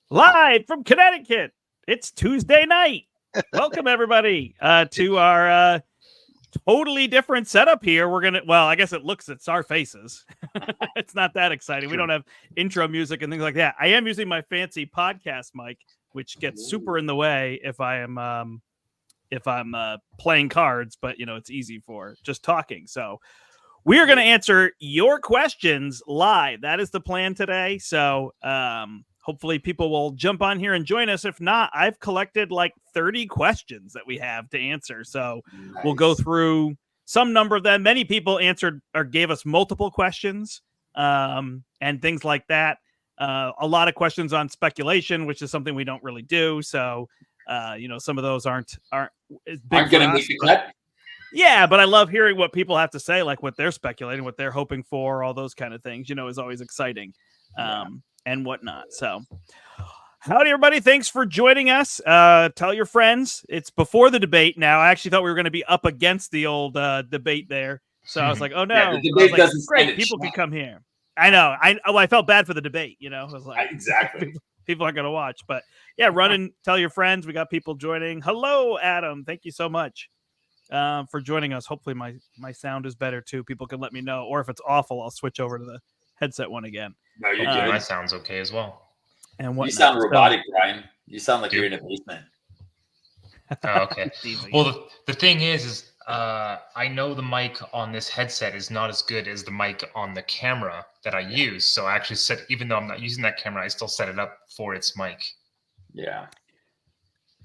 Live from Connecticut, it's Tuesday night. Welcome everybody to our totally different setup here. I guess it's our faces. It's not that exciting. We don't have intro music and things like that. I am using my fancy podcast mic, which gets super in the way if I'm playing cards, but it's easy for just talking. So we are going to answer your questions live. That is the plan today. So hopefully people will jump on here and join us. If not, I've collected like 30 questions that we have to answer. So We'll go through some number of them. Many people answered or gave us multiple questions and things like that. A lot of questions on speculation, which is something we don't really do. So, some of those aren't going to make the cut. Yeah, but I love hearing what people have to say, like what they're speculating, what they're hoping for, all those kind of things, is always exciting. And whatnot. So howdy, everybody. Thanks for joining us. Tell your friends. It's before the debate now. I actually thought we were going to be up against the old debate there. So I was like, oh, no. Yeah, the debate doesn't great. People can come here. I know. I felt bad for the debate. I was like, exactly. People aren't going to watch. But yeah, run and tell your friends. We got people joining. Hello, Adam. Thank you so much for joining us. Hopefully my sound is better, too. People can let me know. Or if it's awful, I'll switch over to the headset one again. No, you're good. My sound's okay as well. And you sound robotic, Brian. You sound like you're in a basement. Oh, okay. Well, the thing is I know the mic on this headset is not as good as the mic on the camera that I use. So I actually even though I'm not using that camera, I still set it up for its mic. Yeah.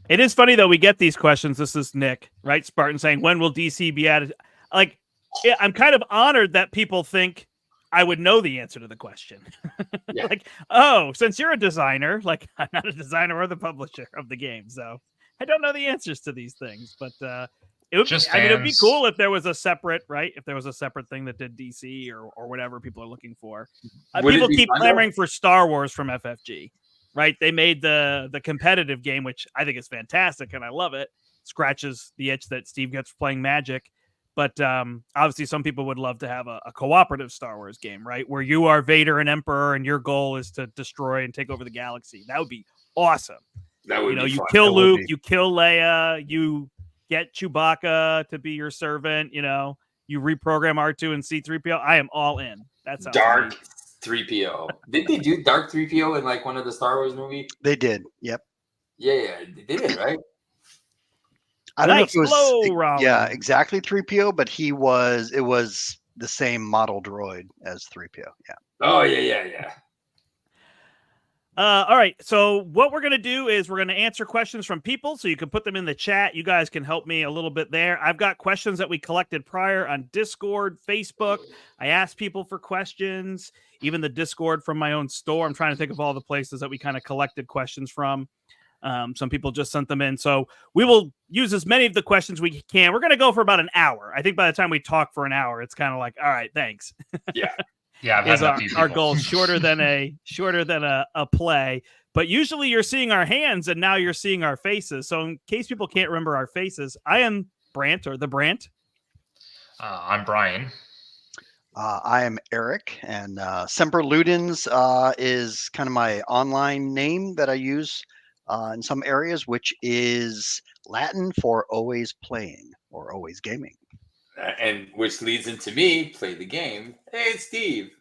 It is funny, though. We get these questions. This is Nick, right? Spartan saying, when will DC be added? Like, I'm kind of honored that people think I would know the answer to the question. Yeah. Like, oh, since you're a designer, like I'm not a designer or the publisher of the game, so I don't know the answers to these things. But it'd be cool if there was a separate, right? If there was a separate thing that did DC or whatever people are looking for. People keep clamoring for Star Wars from FFG, right? They made the competitive game, which I think is fantastic and I love it. Scratches the itch that Steve gets for playing Magic. But obviously, some people would love to have a cooperative Star Wars game, right? Where you are Vader and Emperor, and your goal is to destroy and take over the galaxy. That would be awesome. That would be you fun. kill Luke, you kill Leia, you get Chewbacca to be your servant. You reprogram R2 and C-3PO. I am all in. That's Dark 3PO. Did they do Dark 3PO in like one of the Star Wars movies? They did. Yep. Yeah, they did, right? I don't know if it was exactly 3PO, but it was the same model droid as 3PO. Yeah. Oh, yeah. All right. So what we're going to do is we're going to answer questions from people. So you can put them in the chat. You guys can help me a little bit there. I've got questions that we collected prior on Discord, Facebook. I asked people for questions, even the Discord from my own store. I'm trying to think of all the places that we kind of collected questions from. Some people just sent them in. So we will use as many of the questions we can. We're going to go for about an hour. I think by the time we talk for an hour, it's kind of like, all right, thanks. Yeah. Yeah. I've had our goal shorter than a play, but usually you're seeing our hands and now you're seeing our faces. So in case people can't remember our faces, I am Brant or the Brant. I'm Brian. I am Eric, and Semper Ludens is kind of my online name that I use in some areas, which is Latin for always playing or always gaming. And which leads into me, play the game. Hey, it's Steve.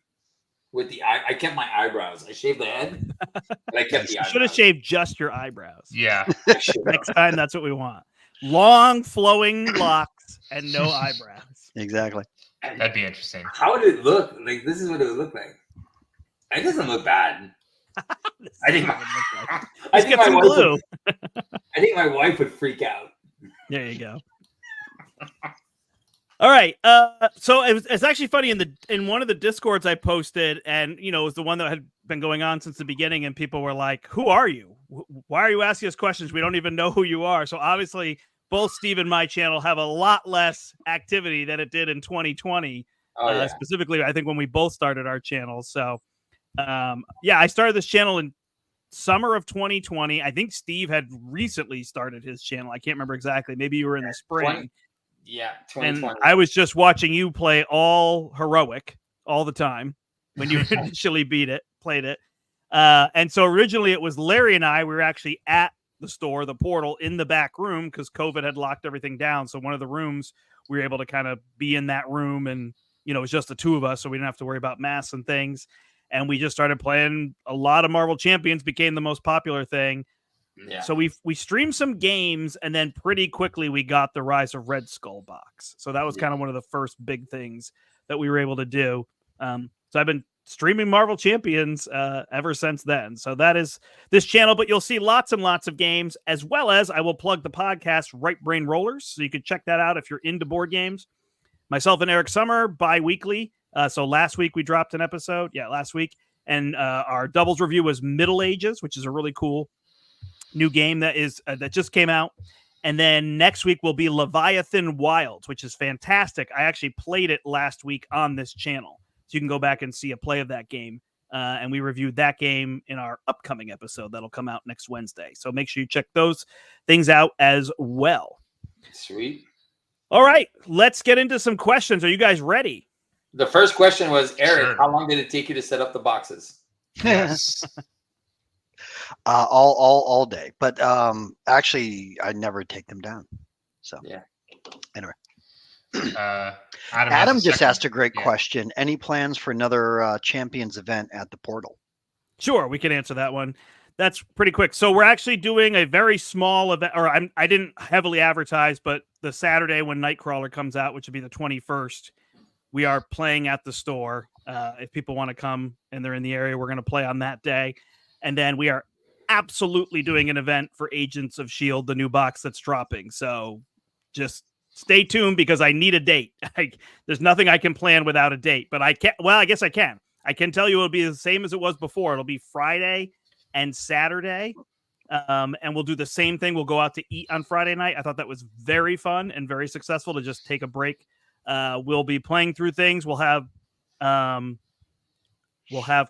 I kept my eyebrows. I shaved the head, but I kept the eyebrows. Should have shaved just your eyebrows. Yeah. Next time, that's what we want. Long, flowing locks and no eyebrows. Exactly. That'd be interesting. How would it look? Like, this is what it would look like. It doesn't look bad. I think my wife would freak out. There you go. All right. So it's actually funny in one of the Discords I posted, and it was the one that had been going on since the beginning, and people were like, "Who are you? Why are you asking us questions? We don't even know who you are." So obviously, both Steve and my channel have a lot less activity than it did in 2020. Specifically, I think when we both started our channels. So, I started this channel in summer of 2020. I think Steve had recently started his channel. I can't remember exactly. Maybe you were in the spring. 2020. And I was just watching you play all heroic all the time when you initially played it. And so originally it was Larry and I. We were actually at the store, the portal, in the back room because COVID had locked everything down. So one of the rooms we were able to kind of be in that room, and it was just the two of us, so we didn't have to worry about masks and things. And we just started playing a lot of Marvel Champions. Became the most popular thing. Yeah. So we streamed some games, and then pretty quickly we got the Rise of Red Skull box. So that was kind of one of the first big things that we were able to do. So I've been streaming Marvel Champions ever since then. So that is this channel, but you'll see lots and lots of games, as well as I will plug the podcast Right Brain Rollers. So you can check that out if you're into board games. Myself and Eric Summer bi-weekly. So last week we dropped an episode. Yeah, last week. And our doubles review was Middle Ages, which is a really cool new game that just came out. And then next week will be Leviathan Wilds, which is fantastic. I actually played it last week on this channel. So you can go back and see a play of that game. And we reviewed that game in our upcoming episode that'll come out next Wednesday. So make sure you check those things out as well. Sweet. All right, let's get into some questions. Are you guys ready? The first question was, Eric, Sure. how long did it take you to set up the boxes? Yes. All day. But actually, I never take them down. So Yeah. anyway, Adam just asked a great Yeah. question. Any plans for another Champions event at the portal? Sure, we can answer that one. That's pretty quick. So we're actually doing a very small event, or I didn't heavily advertise, but the Saturday when Nightcrawler comes out, which would be the 21st, we are playing at the store. If people want to come and they're in the area, we're going to play on that day. And then we are absolutely doing an event for Agents of S.H.I.E.L.D., the new box that's dropping. So just stay tuned because I need a date. There's nothing I can plan without a date, but I can't. Well, I guess I can. I can tell you it'll be the same as it was before. It'll be Friday and Saturday. And we'll do the same thing. We'll go out to eat on Friday night. I thought that was very fun and very successful to just take a break. We'll be playing through things. We'll have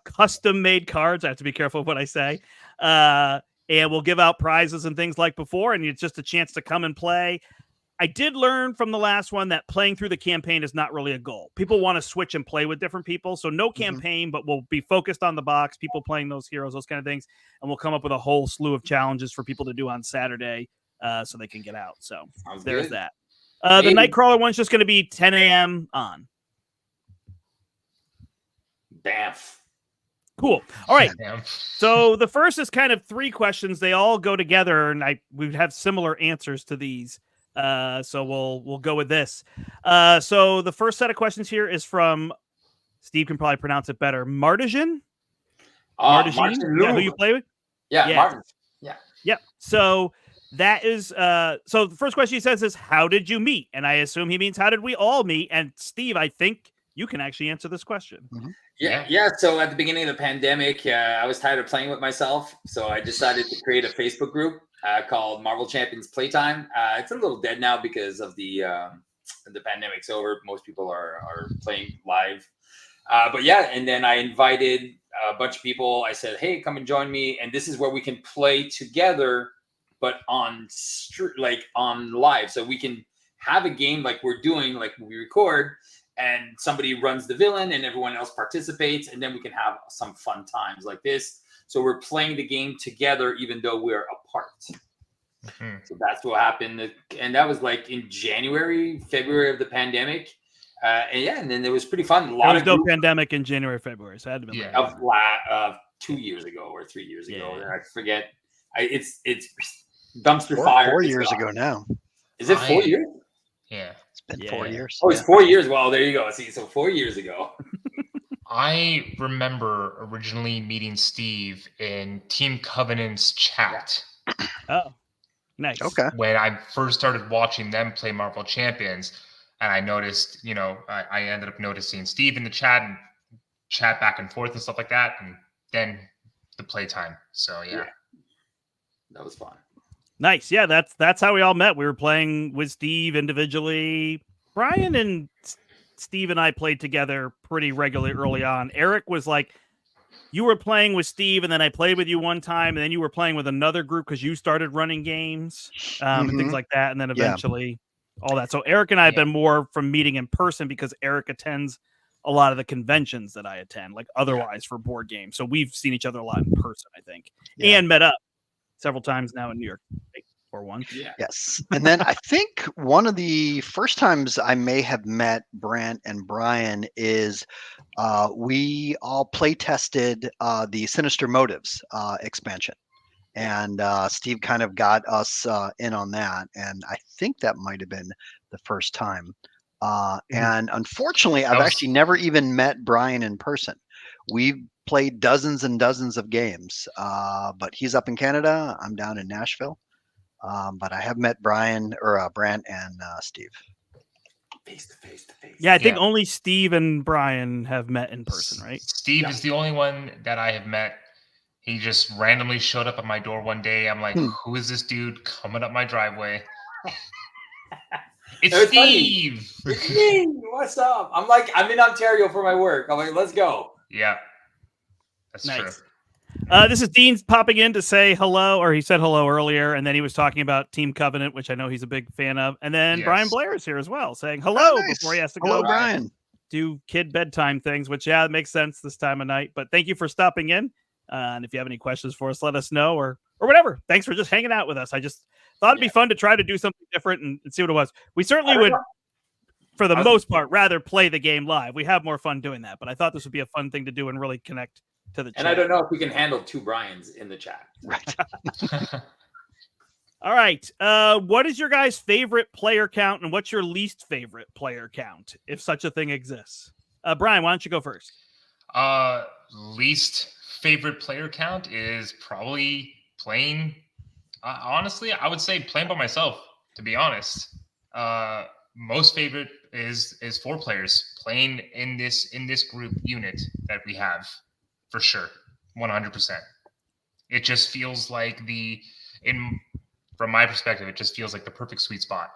custom made cards. I have to be careful of what I say. And we'll give out prizes and things like before. And it's just a chance to come and play. I did learn from the last one that playing through the campaign is not really a goal. People want to switch and play with different people. So no campaign, but we'll be focused on the box, people playing those heroes, those kind of things. And we'll come up with a whole slew of challenges for people to do on Saturday so they can get out. So Sounds there's good. that. The Nightcrawler one's just going to be 10 a.m. on. Bamf. Cool. All right. Damn. So the first is kind of three questions. They all go together, and we have similar answers to these. So we'll go with this. So the first set of questions here is from Steve can probably pronounce it better. Martijan? Martin Yeah, who you Lube. play with? Yeah, Yeah. Martin. Yep. So that is so the first question he says is how did you meet? And I assume he means how did we all meet? And Steve, I think you can actually answer this question. Yeah. So at the beginning of the pandemic, I was tired of playing with myself. So I decided to create a Facebook group called Marvel Champions Playtime. It's a little dead now because of the pandemic's over. Most people are playing live. But yeah, and then I invited a bunch of people. I said, hey, come and join me. And this is where we can play together, but on live. So we can have a game like we're doing, like we record, and somebody runs the villain and everyone else participates. And then we can have some fun times like this. So we're playing the game together, even though we're apart. Mhm. So that's what happened. And that was like in February of the pandemic. And then it was pretty fun. There was no pandemic in January, February. So it had to be Yeah. of 2 years ago or 3 years ago. Yeah. I forget. It's dumpster fire. 4 It's years gone. ago now. Is it 4 years? Yeah. It's been 4 Yeah. years. Oh, it's 4 years. Well, there you go. See, so 4 years ago. I remember originally meeting Steve in Team Covenant's chat Oh, nice. Okay. when I first started watching them play Marvel Champions. And I noticed, I ended up noticing Steve in the chat and chat back and forth and stuff like that. And then the playtime. So, yeah. That was fun. Nice. Yeah, that's how we all met. We were playing with Steve individually. Brian and Steve and I played together pretty regularly early on. Eric was like, you were playing with Steve, and then I played with you one time, and then you were playing with another group because you started running games and things like that. And then eventually all that. So Eric and I have been more from meeting in person because Eric attends a lot of the conventions that I attend, like otherwise for board games. So we've seen each other a lot in person, I think, and met up several times now in New York or once. Yeah. Yes. And then I think one of the first times I may have met Brant and Brian is we all play tested the Sinister Motives expansion. And Steve kind of got us in on that. And I think that might have been the first time. And unfortunately, I've actually never even met Brian in person. We've played dozens and dozens of games, but he's up in Canada. I'm down in Nashville. But I have met Brant and Steve. Face to face to face. Yeah, I think only Steve and Brian have met in person, right? Steve is the only one that I have met. He just randomly showed up at my door one day. I'm like, who is this dude coming up my driveway? It's Steve. It's me. What's up? I'm like, I'm in Ontario for my work. I'm like, let's go. Yeah, that's true. This is Dean popping in to say hello, or he said hello earlier, and then he was talking about Team Covenant, which I know he's a big fan of. And then Brian Blair is here as well, saying hello before he has to go. Hello, Brian. Do kid bedtime things, which it makes sense this time of night. But thank you for stopping in. And if you have any questions for us, let us know or whatever. Thanks for just hanging out with us. I just thought it'd be fun to try to do something different and see what it was. We certainly would, for the most part, rather play the game live. We have more fun doing that, but I thought this would be a fun thing to do and really connect to the chat. And I don't know if we can handle 2 Brians in the chat. Right. All right. What is your guys' favorite player count and what's your least favorite player count, if such a thing exists? Brian, why don't you go first? Least favorite player count is probably playing. Honestly, I would say playing by myself, to be honest. Most favorite is 4 players playing in this group unit that we have, for sure, 100%. It just feels like from my perspective, it just feels like the perfect sweet spot.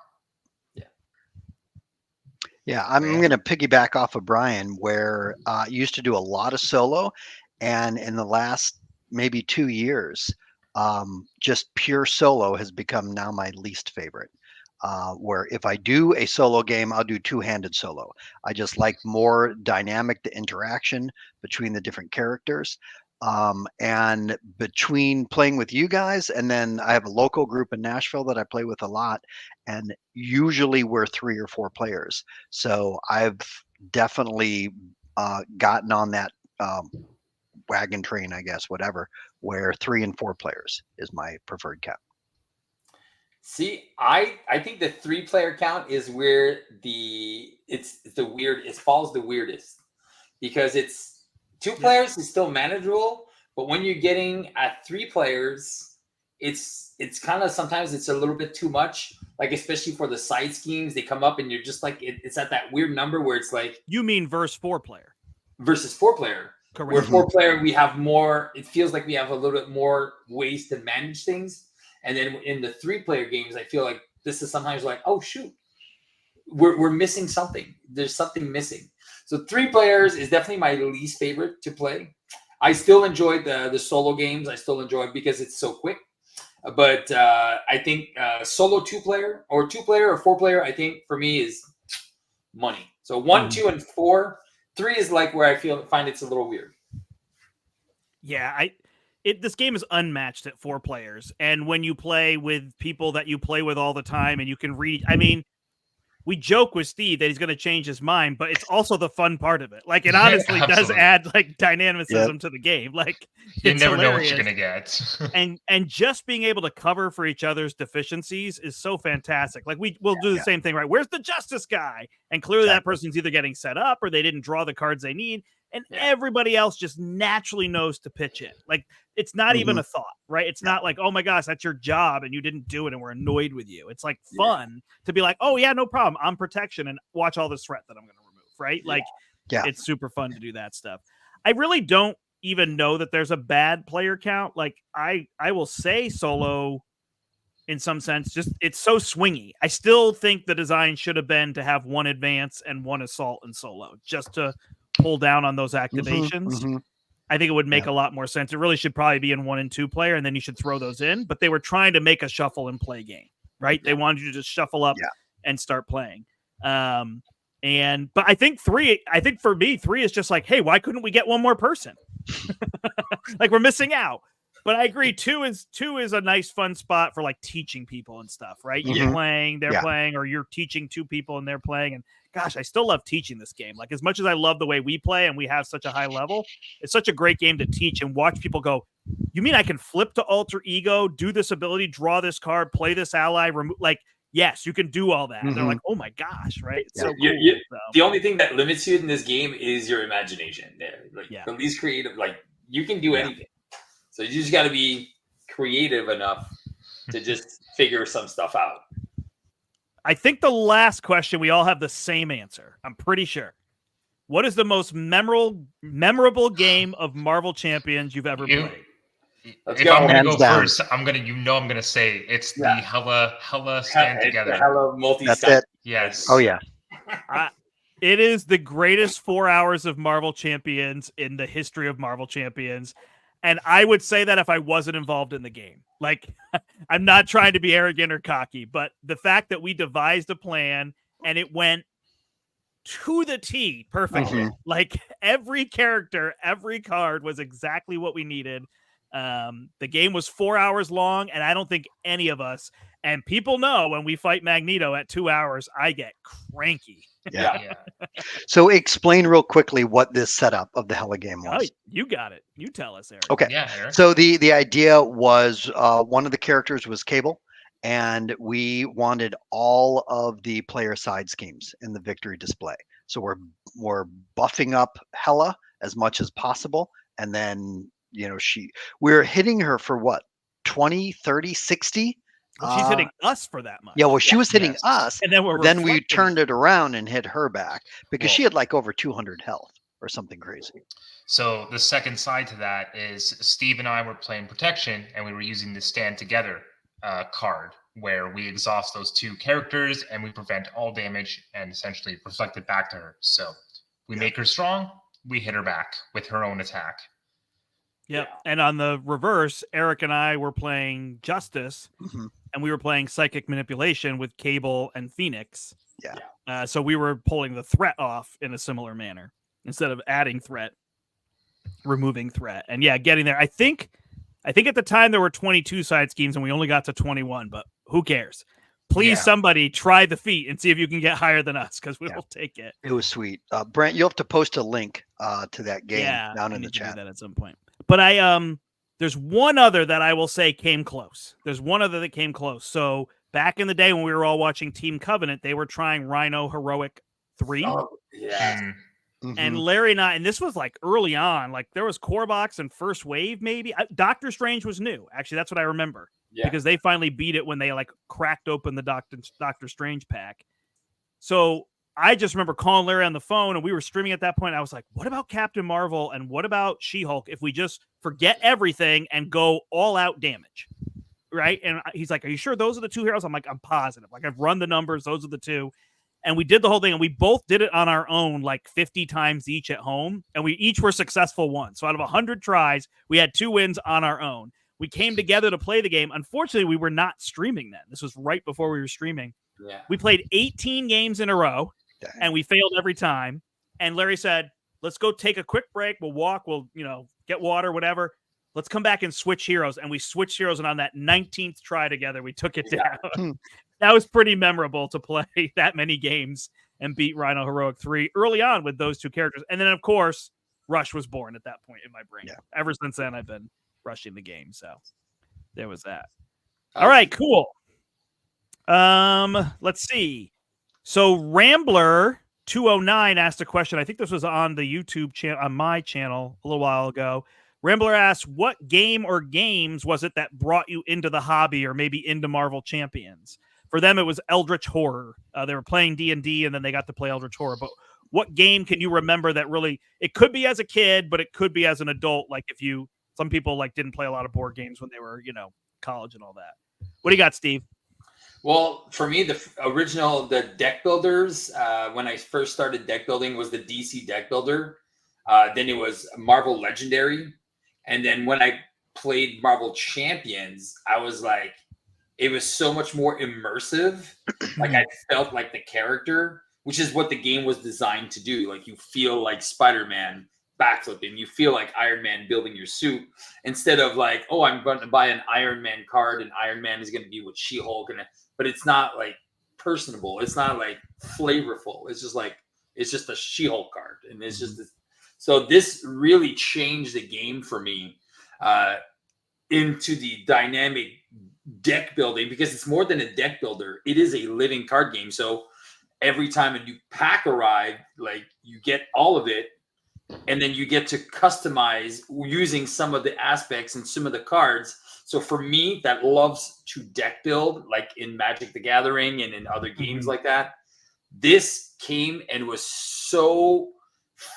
Yeah, I'm going to piggyback off of Brian, where I used to do a lot of solo, and in the last maybe 2 years, just pure solo has become now my least favorite. Where if I do a solo game, I'll do 2-handed solo. I just like more dynamic the interaction between the different characters. And between playing with you guys, and then I have a local group in Nashville that I play with a lot, and usually we're 3 or 4 players. So I've definitely gotten on that wagon train, I guess, whatever, where 3 and 4 players is my preferred count. See, I think the 3-player count is where it falls the weirdest, because it's 2 players is still manageable, but when you're getting at 3 players, it's kind of, sometimes it's a little bit too much, like especially for the side schemes, they come up and you're just like, it's at that weird number where it's like, you mean versus 4-player versus 4-player. Correct. Where 4-player, we have more, it feels like we have a little bit more ways to manage things. And then in the 3-player games, I feel like this is sometimes like, oh shoot, we're missing something. There's something missing. So 3 players is definitely my least favorite to play. I still enjoy the solo games. I still enjoy it because it's so quick. But I think solo 2-player or 2-player or 4-player, I think for me is money. So 1, 2, and 4. 3 is like where I find it's a little weird. Yeah, this game is unmatched at 4 players. And when you play with people that you play with all the time and you can read, I mean, we joke with Steve that he's going to change his mind, but it's also the fun part of it. Like, it honestly does add like dynamicism to the game. Like, you never know what you're going to get. and just being able to cover for each other's deficiencies is so fantastic. Like, we'll do the same thing, right? Where's the justice guy? And clearly that person's either getting set up or they didn't draw the cards they need. And everybody else just naturally knows to pitch in. Like, it's not even a thought, right? It's not like, oh my gosh, that's your job and you didn't do it and we're annoyed with you. It's like fun to be like, oh yeah, no problem. I'm protection and watch all this threat that I'm going to remove, right? Like, it's super fun to do that stuff. I really don't even know that there's a bad player count. Like, I will say solo in some sense, just it's so swingy. I still think the design should have been to have 1 advance and 1 assault and solo, just to pull down on those activations. I think it would make a lot more sense. It really should probably be in 1 and 2 player, and then you should throw those in. But they were trying to make a shuffle and play game, right? They wanted you to just shuffle up and start playing. But I think for me, 3 is just like, hey, why couldn't we get one more person? Like we're missing out. But I agree, 2 is a nice fun spot for like teaching people and stuff, right? You're playing, they're playing, or you're teaching 2 people and they're playing. And gosh, I still love teaching this game. Like as much as I love the way we play and we have such a high level, it's such a great game to teach and watch people go, you mean I can flip to alter ego, do this ability, draw this card, play this ally, like, yes, you can do all that. They're like, oh my gosh, right? It's so cool. So. The only thing that limits you in this game is your imagination. Like the least creative, like you can do anything. So you just got to be creative enough to just figure some stuff out. I think the last question, we all have the same answer. I'm pretty sure. What is the most memorable game of Marvel Champions you've ever played? If I'm going to go first, I'm going to say it's the Hela stand together. The Hela multi-step. That's it. Yes. Oh, yeah. It is the greatest 4 hours of Marvel Champions in the history of Marvel Champions. And I would say that if I wasn't involved in the game. Like, I'm not trying to be arrogant or cocky, but the fact that we devised a plan and it went to the T perfectly. Like, every character, every card was exactly what we needed. The game was 4 hours long, and I don't think any of us, and people know when we fight Magneto at 2 hours, I get cranky. Yeah. So explain real quickly what this setup of the Hela game was. Oh, you got it. You tell us, Eric. Okay. Yeah, Eric. So the idea was one of the characters was Cable, and we wanted all of the player side schemes in the victory display. So we're buffing up Hela as much as possible, and then we're hitting her for what, 20, 30, 60? Well, she's hitting us for that much. Yeah, well, she was hitting us, and then we turned it around and hit her back because she had like over 200 health or something crazy. So the second side to that is Steve and I were playing protection, and we were using the stand together card where we exhaust those 2 characters and we prevent all damage and essentially reflect it back to her. So we make her strong, we hit her back with her own attack. Yep. And on the reverse, Eric and I were playing Justice, and we were playing Psychic Manipulation with Cable and Phoenix. Yeah. So we were pulling the threat off in a similar manner. Instead of adding threat, removing threat. And getting there. I think at the time there were 22 side schemes and we only got to 21, but who cares? Please, somebody try the feat and see if you can get higher than us, because we will take it. It was sweet. Brent, you'll have to post a link to that game down in the chat. Do that at some point. But there's one other that I will say came close. There's one other that came close. So back in the day when we were all watching Team Covenant, they were trying Rhino Heroic 3. Oh, yeah. And Larry and I, and this was like early on, like there was Core Box and First Wave, maybe. Doctor Strange was new. Actually, that's what I remember. Because they finally beat it when they like cracked open the Doctor Strange pack. So I just remember calling Larry on the phone, and we were streaming at that point. I was like, what about Captain Marvel and what about She-Hulk if we just forget everything and go all out damage? Right? And he's like, are you sure those are the 2 heroes? I'm like, I'm positive. Like, I've run the numbers. Those are the 2. And we did the whole thing, and we both did it on our own like 50 times each at home, and we each were successful once. So out of 100 tries, we had 2 wins on our own. We came together to play the game. Unfortunately, we were not streaming then. This was right before we were streaming. Yeah. We played 18 games in a row, and we failed every time. And Larry said, let's go take a quick break. We'll walk. We'll, get water, whatever. Let's come back and switch heroes. And we switched heroes, and on that 19th try together, we took it down. That was pretty memorable to play that many games and beat Rhino Heroic 3 early on with those 2 characters. And then, of course, Rush was born at that point in my brain. Yeah. Ever since then, I've been rushing the game. So there was that. All right, cool. Let's see. So Rambler 209 asked a question. I think this was on the YouTube channel, on my channel a little while ago. Rambler asked, what game or games was it that brought you into the hobby or maybe into Marvel Champions? For them, it was Eldritch Horror. They were playing D&D, and then they got to play Eldritch Horror. But what game can you remember that really, it could be as a kid, but it could be as an adult. Like some people like didn't play a lot of board games when they were, college and all that. What do you got, Steve? Well, for me, the deck builders, when I first started deck building, was the DC deck builder. Then it was Marvel Legendary. And then when I played Marvel Champions, I was like, it was so much more immersive. Like I felt like the character which is what the game was designed to do. Like, you feel like Spider-Man backflipping, you feel like Iron Man building your suit, instead of like, oh, I'm going to buy an Iron Man card and Iron Man is going to be with She-Hulk, but it's not like personable. It's not like flavorful. It's just a She-Hulk card, and it's just so this really changed the game for me into the dynamic deck building, because it's more than a deck builder. It is a living card game. So every time a new pack arrived, like, you get all of it, and then you get to customize using some of the aspects and some of the cards. So for me, that loves to deck build, like in Magic the Gathering and in other games like that, this came and was so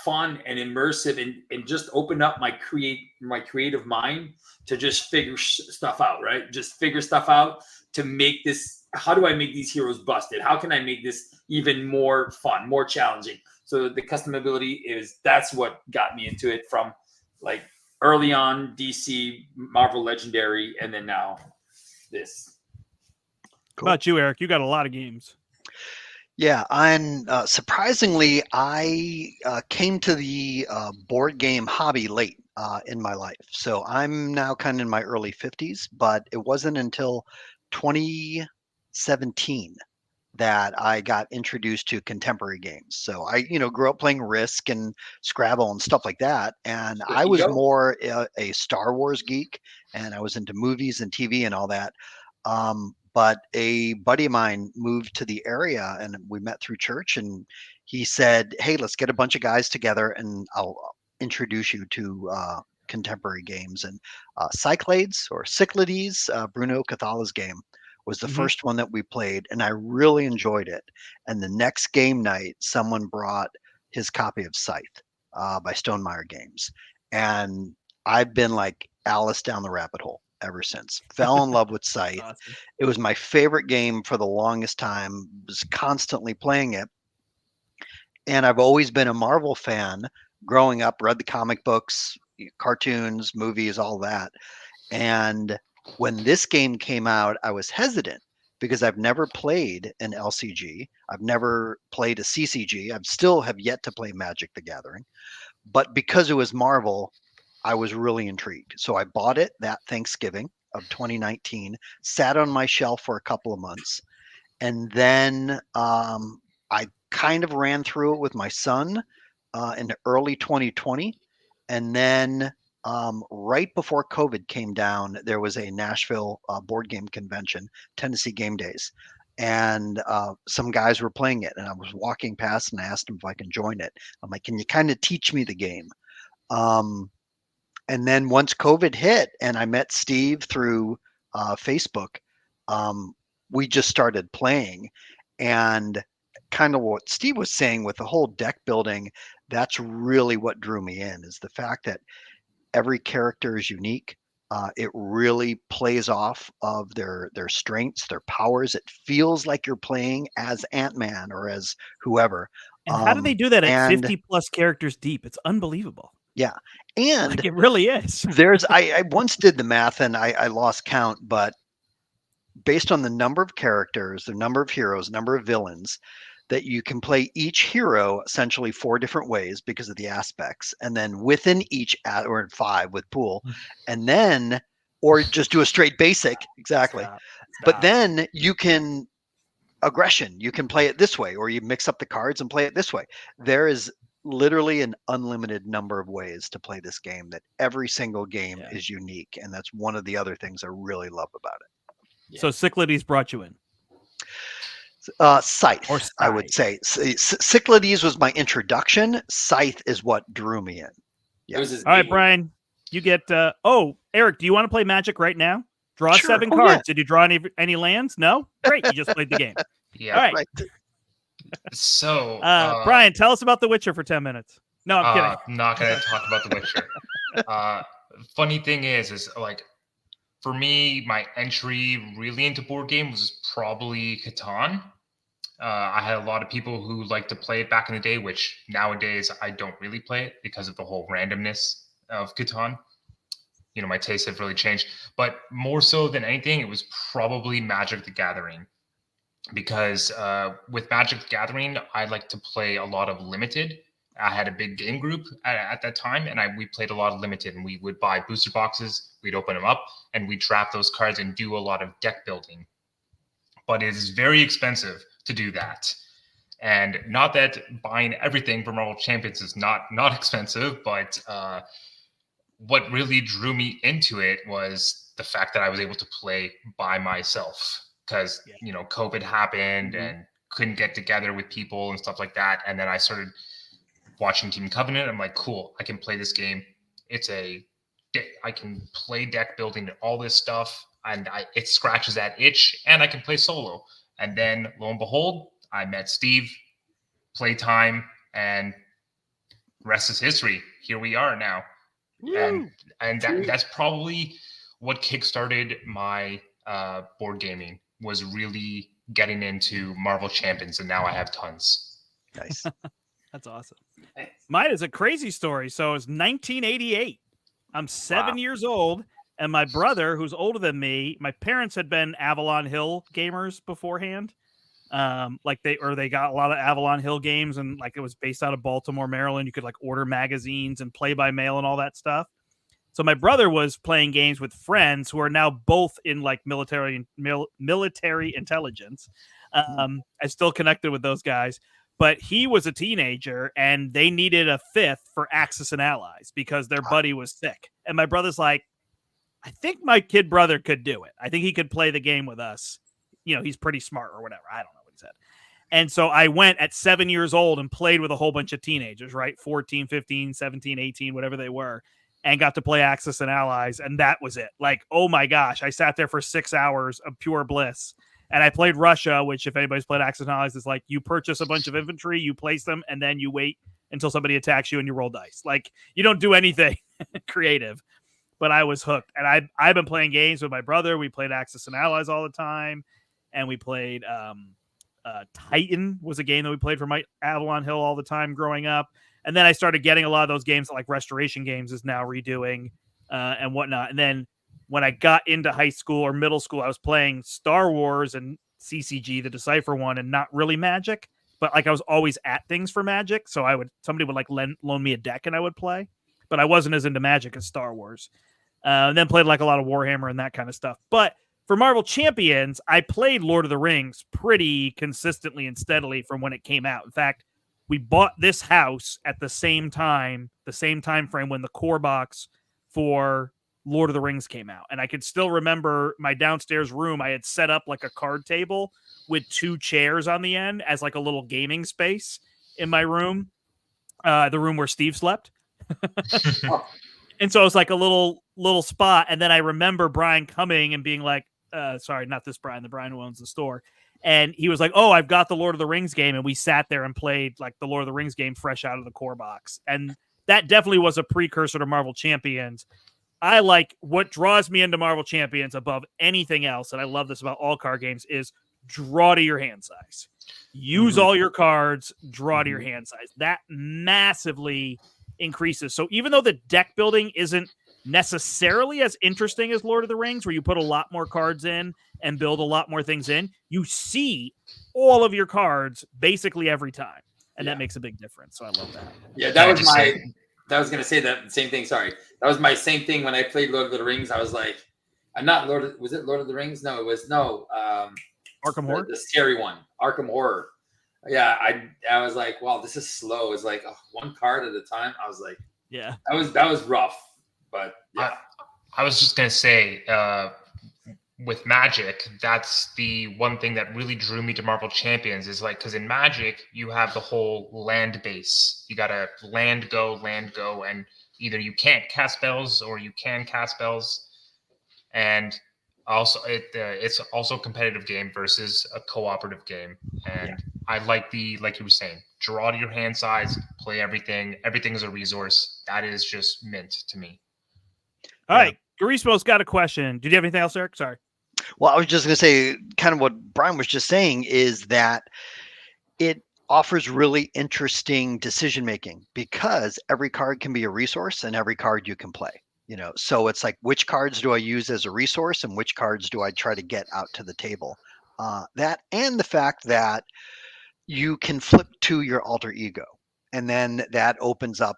fun and immersive, and just opened up my creative mind to just figure stuff out, right? Just figure stuff out to make this. How do I make these heroes busted? How can I make this even more fun, more challenging? So the customability that's what got me into it, from like early on DC, Marvel Legendary, and then now this. Cool. How about you, Eric? You got a lot of games. Yeah, I'm surprisingly, I came to the board game hobby late in my life. So I'm now kind of in my early 50s, but it wasn't until 2017 that I got introduced to contemporary games. So I, grew up playing Risk and Scrabble and stuff like that. And I was more a Star Wars geek, and I was into movies and TV and all that. But a buddy of mine moved to the area, and we met through church, and he said, hey, let's get a bunch of guys together and I'll introduce you to contemporary games. And Cyclades, or Cyclades, Bruno Cathala's game, was the first one that we played, and I really enjoyed it. And the next game night, someone brought his copy of Scythe by Stonemaier Games. And I've been like Alice down the rabbit hole ever since. Fell in love with Scythe. Awesome. It was my favorite game for the longest time. Was constantly playing it. And I've always been a Marvel fan growing up, read the comic books, cartoons, movies, all that. And when this game came out, I was hesitant because I've never played an LCG. I've never played a CCG. I still have yet to play Magic the Gathering. But because it was Marvel, I was really intrigued. So I bought it that Thanksgiving of 2019, sat on my shelf for a couple of months. And then I kind of ran through it with my son in early 2020. And then right before COVID came down, there was a Nashville board game convention, Tennessee Game Days. And some guys were playing it. And I was walking past and I asked them if I can join it. I'm like, can you kind of teach me the game? And then once COVID hit and I met Steve through Facebook, we just started playing. And kind of what Steve was saying with the whole deck building, that's really what drew me in, is the fact that every character is unique. It really plays off of their strengths, their powers. It feels like you're playing as Ant-Man or as whoever. And how do they do that at 50 plus characters deep? It's unbelievable. Yeah. And like, it really is. I once did the math and I lost count, but based on the number of characters, the number of heroes, number of villains, that you can play each hero essentially 4 different ways because of the aspects. And then within each, or 5 with pool, and then, or just do a straight basic. Exactly. Stop. But then you can aggression. You can play it this way, or you mix up the cards and play it this way. There is literally an unlimited number of ways to play this game, that every single game is unique. And that's one of the other things I really love about it. Yeah. So Cyclades brought you in. Scythe, I would say. Cyclades was my introduction. Scythe is what drew me in. Yeah. All right, Brian, you get. Eric, do you want to play Magic right now? Draw 7 cards. Yeah. Did you draw any lands? No? Great. You just played the game. Yeah. All right. So, Brian, tell us about The Witcher for 10 minutes. No, I'm kidding. I'm not going to talk about The Witcher. Funny thing is like, for me, my entry really into board games was probably Catan. I had a lot of people who liked to play it back in the day, which nowadays I don't really play it because of the whole randomness of Catan. You know, my tastes have really changed. But more so than anything, it was probably Magic the Gathering. because with Magic the Gathering, I like to play a lot of limited. I had a big game group at that time, and we played a lot of limited, and we would buy booster boxes, we'd open them up, and we'd draft those cards and do a lot of deck building. But it is very expensive to do that. And not that buying everything from Marvel Champions is not expensive, but what really drew me into it was the fact that I was able to play by myself, because COVID happened and couldn't get together with people and stuff like that. And then I started watching Team Covenant. I'm like, cool, I can play this game. I can play deck building and all this stuff, and it scratches that itch, and I can play solo. And then lo and behold, I met Steve, playtime, and rest is history. Here we are now. Woo! And that's probably what kickstarted my board gaming, was really getting into Marvel Champions, and now I have tons. Nice. That's awesome. Mine is a crazy story. So it's 1988. I'm 7 years old, and my brother, who's older than me, my parents had been Avalon Hill gamers beforehand. They got a lot of Avalon Hill games, and like it was based out of Baltimore, Maryland. You could like order magazines and play by mail and all that stuff. So my brother was playing games with friends who are now both in like military intelligence. I still connected with those guys, but he was a teenager and they needed a fifth for Axis and Allies because their buddy was sick. And my brother's like, I think my kid brother could do it. I think he could play the game with us. He's pretty smart or whatever. I don't know what he said. And so I went at 7 years old and played with a whole bunch of teenagers, right? 14, 15, 17, 18, whatever they were, and got to play Axis and Allies. And that was it. Like, oh my gosh, I sat there for 6 hours of pure bliss. And I played Russia, which if anybody's played Axis and Allies, is like you purchase a bunch of infantry, you place them, and then you wait until somebody attacks you and you roll dice. Like you don't do anything creative. But I was hooked. And I've been playing games with my brother. We played Axis and Allies all the time. And we played Titan was a game that we played from Avalon Hill all the time growing up. And then I started getting a lot of those games that like Restoration Games is now redoing and whatnot. And then when I got into high school or middle school, I was playing Star Wars and CCG, the Decipher one, and not really Magic. But like I was always at things for Magic. So somebody would like loan me a deck and I would play. But I wasn't as into Magic as Star Wars. And then played like a lot of Warhammer and that kind of stuff. But for Marvel Champions, I played Lord of the Rings pretty consistently and steadily from when it came out. In fact, we bought this house at the same time frame when the core box for Lord of the Rings came out. And I could still remember my downstairs room. I had set up like a card table with 2 chairs on the end as like a little gaming space in my room, the room where Steve slept. And so it was like a little spot. And then I remember Brian coming and being like, sorry, not this Brian, the Brian who owns the store. And he was like, oh, I've got the Lord of the Rings game. And we sat there and played like the Lord of the Rings game fresh out of the core box. And that definitely was a precursor to Marvel Champions. I like what draws me into Marvel Champions above anything else. And I love this about all card games is draw to your hand size. Use all your cards, draw to your hand size. That massively increases. So even though the deck building isn't necessarily as interesting as Lord of the Rings, where you put a lot more cards in and build a lot more things in, you see all of your cards basically every time. And that makes a big difference. So I love that. Yeah, I was going to say that same thing. Sorry. That was my same thing when I played Lord of the Rings. I was like, was it Lord of the Rings? No, it was Arkham Horror? The scary one, Arkham Horror. Yeah, I was like, wow, this is slow. It's like one card at a time. I was like, yeah, that was rough. But yeah, I was just gonna say, with Magic, that's the one thing that really drew me to Marvel Champions is like, because in Magic you have the whole land base. You gotta land go, and either you can't cast spells or you can cast spells, and also it's also a competitive game versus a cooperative game. And I like like you were saying, draw to your hand size, play everything. Everything is a resource. That is just mint to me. All right. Garismo's got a question. Did you have anything else, Eric? Sorry. Well, I was just going to say kind of what Brian was just saying is that it offers really interesting decision making because every card can be a resource and every card you can play. So it's like, which cards do I use as a resource and which cards do I try to get out to the table? That and the fact that you can flip to your alter ego, and then that opens up,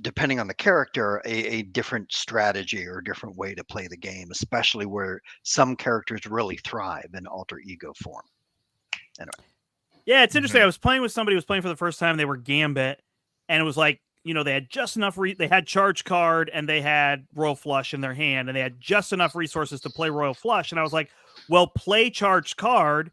depending on the character, a different strategy or a different way to play the game, especially where some characters really thrive in alter ego form. Anyway. Yeah, it's interesting. I was playing with somebody who was playing for the first time. They were Gambit, and it was like, they had just enough. They had Charge Card and they had Royal Flush in their hand, and they had just enough resources to play Royal Flush. And I was like, well, play Charge Card,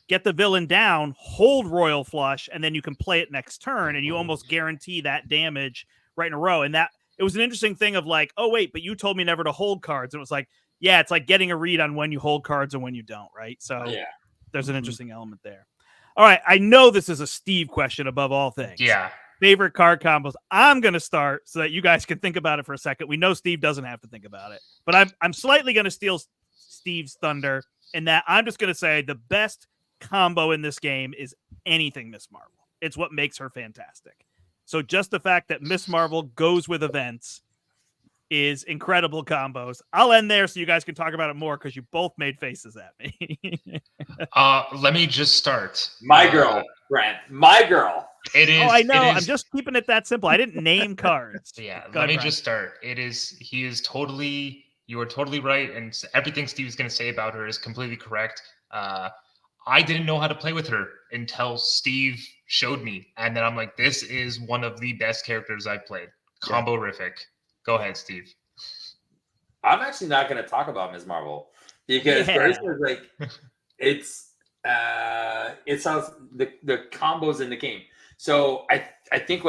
get the villain down, hold Royal Flush, and then you can play it next turn, and you almost guarantee that damage right in a row. And that it was an interesting thing of like, oh wait, but you told me never to hold cards. It was like, yeah, it's like getting a read on when you hold cards and when you don't, right? So Yeah. there's an interesting element there. All right, I know this is a Steve question above all things. Yeah. Favorite card combos. I'm going to start so that you guys can think about it for a second. We know Steve doesn't have to think about it, but I'm slightly going to steal Steve's thunder in that I'm just going to say the best combo in this game is anything Miss Marvel. It's what makes her fantastic. So just the fact that Miss Marvel goes with events is incredible combos. I'll end there so you guys can talk about it more because you both made faces at me. Let me just start. My girl, Brent. My girl. It is. Oh, I know. It is, I'm just keeping it that simple. I didn't name cards. Yeah. Go Let me ahead, just start. He is totally. You are totally right, and everything Steve's going to say about her is completely correct. I didn't know how to play with her until Steve showed me, and then I'm like, this is one of the best characters I've played. Combo-rific. Go ahead, Steve. I'm actually not going to talk about Ms. Marvel because first is like it sounds the combos in the game. So I think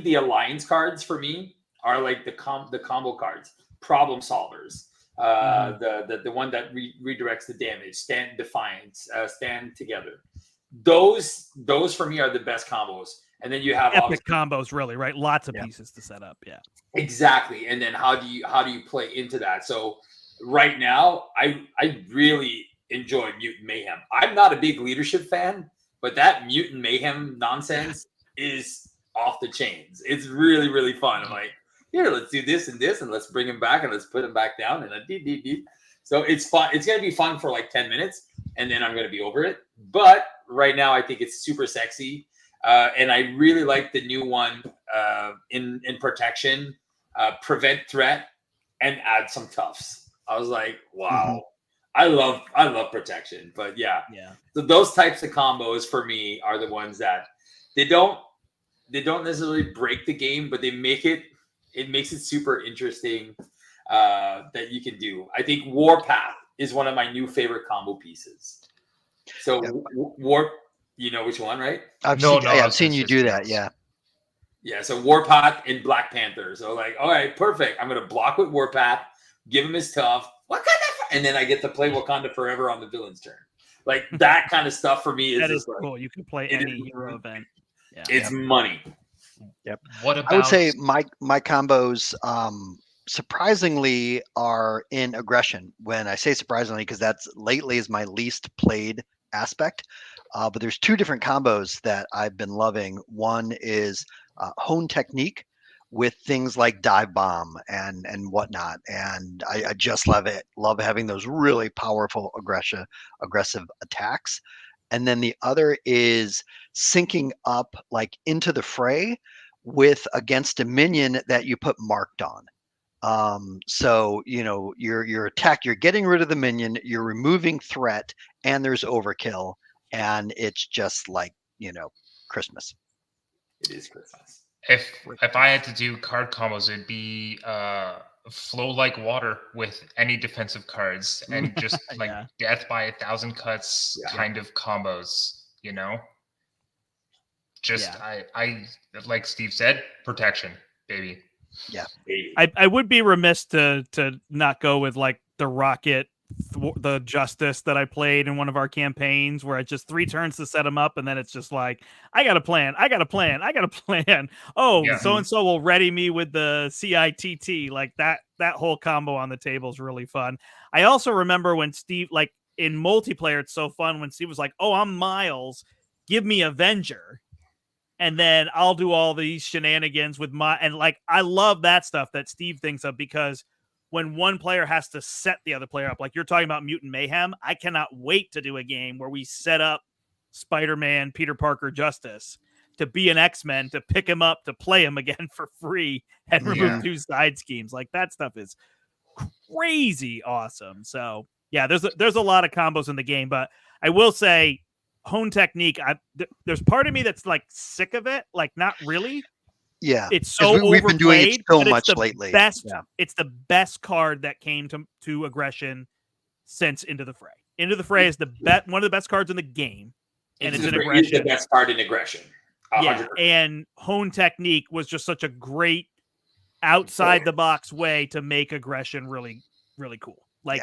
the alliance cards for me are like the combo cards, problem solvers. The one that redirects the damage, stand defiance, stand together. Those for me are the best combos. And then you have epic combos, really, right? Lots of pieces to set up. Yeah, exactly. And then how do you play into that? So right now, I really enjoy Mutant Mayhem. I'm not a big leadership fan, but that Mutant Mayhem nonsense is off the chains. It's really, really fun. I'm like, here, let's do this, and let's bring him back, and let's put him back down, and so it's fun. It's gonna be fun for like 10 minutes, and then I'm gonna be over it. But right now, I think it's super sexy. And I really like the new one in protection, prevent threat, and add some toughs. I was like, wow, I love protection, but yeah. So those types of combos for me are the ones that they don't necessarily break the game, but they make it makes it super interesting that you can do. I think Warpath is one of my new favorite combo pieces. So Warp. You know which one, right? I've seen you do that. Yeah. Yeah. So Warpath and Black Panther. So like, all right, perfect. I'm gonna block with Warpath, give him his tough, and then I get to play Wakanda Forever on the villain's turn. Like that kind of stuff for me is just cool. You can play any hero event. Yeah. It's money. Yep. What about? I would say my combos surprisingly are in aggression. When I say surprisingly, because that's lately is my least played aspect. But there's two different combos that I've been loving. One is Hone Technique with things like Dive Bomb and whatnot. And I just love it. Love having those really powerful aggressive attacks. And then the other is syncing up like into the fray with against a minion that you put marked on. So, your attack, you're getting rid of the minion, you're removing threat, and there's overkill. And it's just like, Christmas. It is Christmas. If I had to do card combos, it'd be flow like water with any defensive cards and just like death by 1,000 cuts kind of combos, Just I like Steve said, protection, baby. Yeah. I would be remiss to not go with like the Rocket, the Justice that I played in one of our campaigns where it's just 3 turns to set them up, and then it's just like, I got a plan. Oh, so-and-so will ready me with the CITT. Like that whole combo on the table is really fun. I also remember when Steve, like in multiplayer, it's so fun when Steve was like, oh, I'm Miles, give me Avenger. And then I'll do all these shenanigans with and like, I love that stuff that Steve thinks of, because when one player has to set the other player up. Like you're talking about Mutant Mayhem. I cannot wait to do a game where we set up Spider-Man, Peter Parker, Justice to be an X-Men, to pick him up, to play him again for free and remove 2 side schemes. Like that stuff is crazy awesome. So yeah, there's a lot of combos in the game, but I will say Hone Technique, there's part of me that's like sick of it. Like not really. Yeah, it's so we've been doing it so much it's lately. It's the best card that came to Aggression since Into the Fray. Into the Fray is one of the best cards in the game, and it's an Aggression. The best card in Aggression. 100%. Yeah, and Hone Technique was just such a great outside the box way to make Aggression really, really cool. Like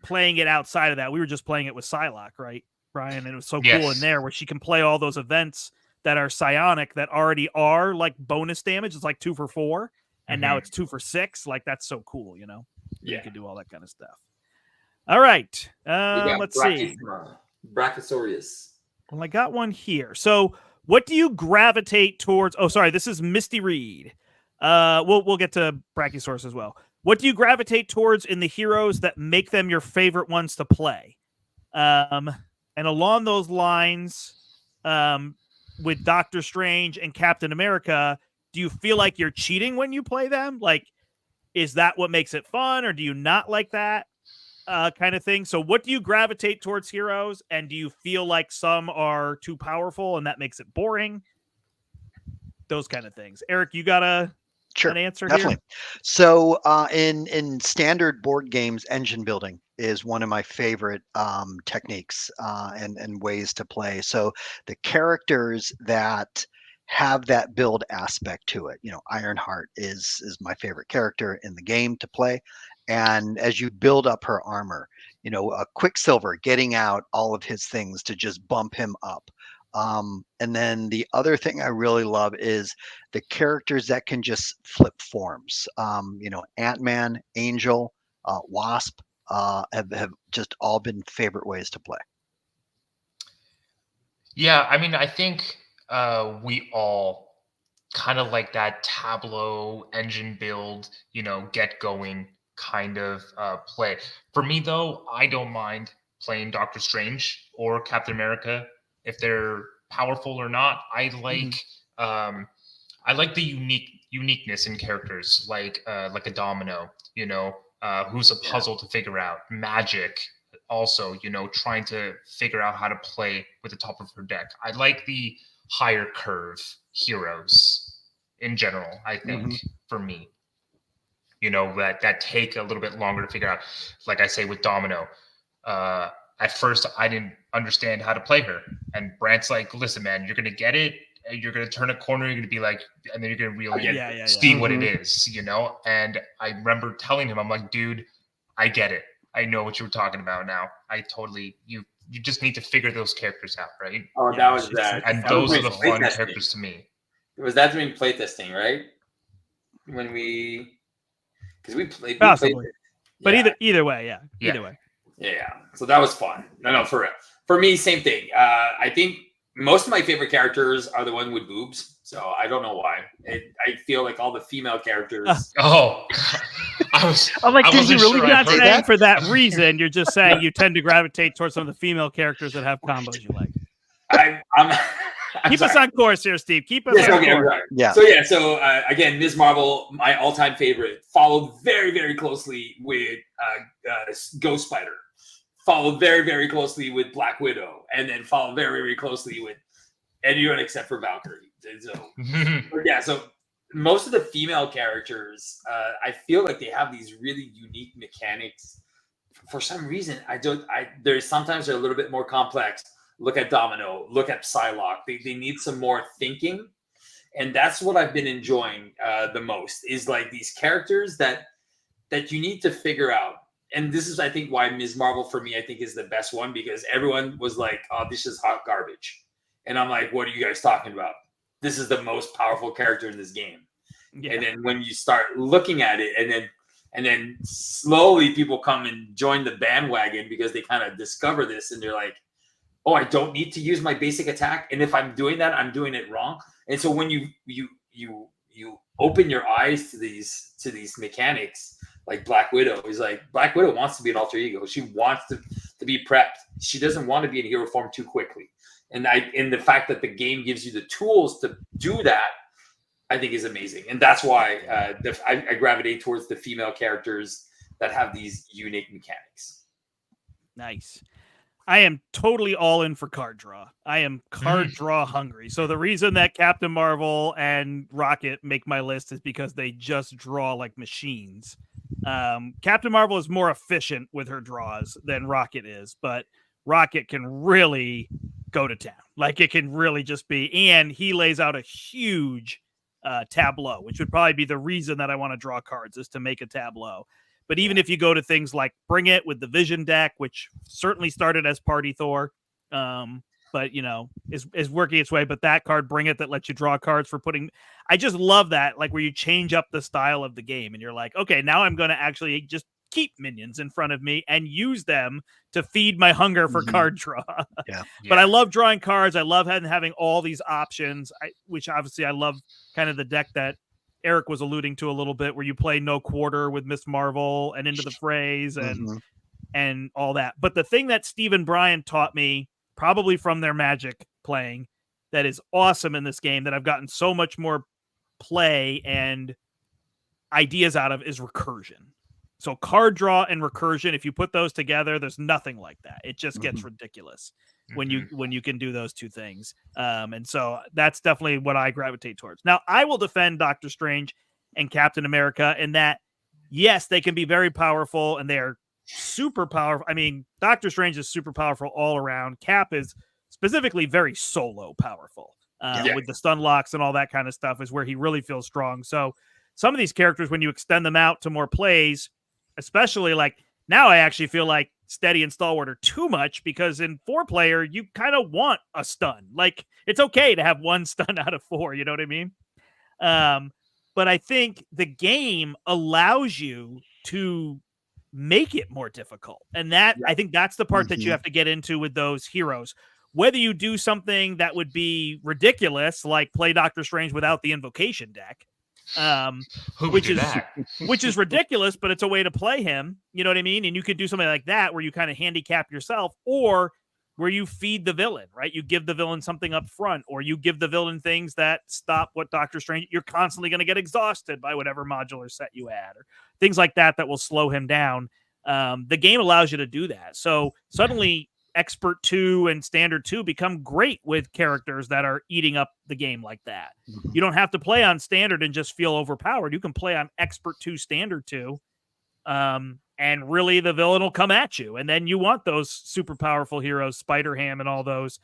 playing it outside of that, we were just playing it with Psylocke, right, Brian? And it was so cool in there where she can play all those events that are psionic that already are like bonus damage. It's like 2 for 4, and now it's 2 for 6. Like that's so cool, you know? You can do all that kind of stuff. All right. Let's see. Brachiosaurus. Well, I got one here. So what do you gravitate towards? Oh, sorry. This is Misty Reed. We'll get to Brachiosaurus as well. What do you gravitate towards in the heroes that make them your favorite ones to play? And along those lines, with Doctor Strange and Captain America, do you feel like you're cheating when you play them? Like, is that what makes it fun, or do you not like that kind of thing? So what do you gravitate towards heroes, and do you feel like some are too powerful and that makes it boring? Those kind of things. Eric, you got an answer definitely. Here? So in standard board games, engine building is one of my favorite techniques and ways to play. So the characters that have that build aspect to it, Ironheart is my favorite character in the game to play. And as you build up her armor, a Quicksilver getting out all of his things to just bump him up. And then the other thing I really love is the characters that can just flip forms. Ant-Man, Angel, Wasp have just all been favorite ways to play. Yeah, I mean, I think we all kind of like that Tableau engine build, get going kind of play. For me, though, I don't mind playing Doctor Strange or Captain America if they're powerful or not. I like the uniqueness in characters, like a Domino, who's a puzzle to figure out. Magic, also, trying to figure out how to play with the top of her deck. I like the higher curve heroes in general, I think, for me. That take a little bit longer to figure out. Like I say with Domino, at first I didn't understand how to play her. And Brant's like, listen, man, you're going to get it. You're going to turn a corner. You're going to be like, and then you're going to really see what it is, And I remember telling him, I'm like, dude, I get it. I know what you were talking about now. You just need to figure those characters out, right? Oh, that was that. And those are the fun characters to me. Was that during playtesting, right? Because we played. Possibly. But either way, either way. Yeah. So that was fun. No, for real. For me, same thing. I think most of my favorite characters are the one with boobs. So I don't know why. I feel like all the female characters. I'm like, did you really not say that for that reason? You're just saying you tend to gravitate towards some of the female characters that have combos you like. Keep us on course here, Steve. Keep us on course. Right. Yeah. So again, Ms. Marvel, my all-time favorite, followed very, very closely with Ghost Spider, followed very, very closely with Black Widow, and then followed very, very closely with anyone except for Valkyrie. So most of the female characters, I feel like they have these really unique mechanics. For some reason, sometimes they're a little bit more complex. Look at Domino, look at Psylocke. They need some more thinking. And that's what I've been enjoying the most, is like these characters that you need to figure out. And this is, I think, why Ms. Marvel for me, I think, is the best one, because everyone was like, oh, this is hot garbage. And I'm like, what are you guys talking about? This is the most powerful character in this game. Yeah. And then when you start looking at it, and then slowly people come and join the bandwagon because they kind of discover this, and they're like, oh, I don't need to use my basic attack. And if I'm doing that, I'm doing it wrong. And so when you open your eyes to these mechanics, like Black Widow. He's like, Black Widow wants to be an alter ego. She wants to be prepped. She doesn't want to be in hero form too quickly. And the fact that the game gives you the tools to do that, I think is amazing. And that's why I gravitate towards the female characters that have these unique mechanics. Nice. I am totally all in for card draw. I am card draw hungry. So the reason that Captain Marvel and Rocket make my list is because they just draw like machines. Captain Marvel is more efficient with her draws than Rocket is, but Rocket can really go to town. Like it can really just be, and he lays out a huge tableau, which would probably be the reason that I want to draw cards, is to make a tableau. But even if you go to things like Bring It with the Vision deck, which certainly started as Party Thor, but is working its way. But that card, Bring It, that lets you draw cards for putting. I just love that, like where you change up the style of the game, and you're like, okay, now I'm going to actually just keep minions in front of me and use them to feed my hunger for card draw. But I love drawing cards. I love having all these options. Which obviously I love kind of the deck that Eric was alluding to a little bit, where you play No Quarter with Miss Marvel and Into the Phrase and all that. But the thing that Steve and Brian taught me, probably from their Magic playing, that is awesome in this game, that I've gotten so much more play and ideas out of, is recursion. So card draw and recursion, if you put those together, there's nothing like that. It just gets ridiculous when you can do those two things. And so that's definitely what I gravitate towards. Now, I will defend Doctor Strange and Captain America in that, yes, they can be very powerful and they're super powerful. I mean, Doctor Strange is super powerful all around. Cap is specifically very solo powerful with the stun locks and all that kind of stuff, is where he really feels strong. So some of these characters, when you extend them out to more plays, especially like now, I actually feel like Steady and Stalwart are too much, because in 4-player, you kind of want a stun. Like, it's okay to have one stun out of 4. You know what I mean? But I think the game allows you to make it more difficult. And that, I think that's the part that you have to get into with those heroes. Whether you do something that would be ridiculous, like play Doctor Strange without the invocation deck, which is ridiculous, but it's a way to play him. You know what I mean? And you could do something like that where you kind of handicap yourself, or where you feed the villain, right? You give the villain something up front, or you give the villain things that stop what Doctor Strange. You're constantly going to get exhausted by whatever modular set you add, or things like that will slow him down. The game allows you to do that. So suddenly Expert 2 and Standard 2 become great with characters that are eating up the game like that. You don't have to play on Standard and just feel overpowered. You can play on Expert 2, Standard 2, and really the villain will come at you. And then you want those super powerful heroes, Spider-Ham and all those,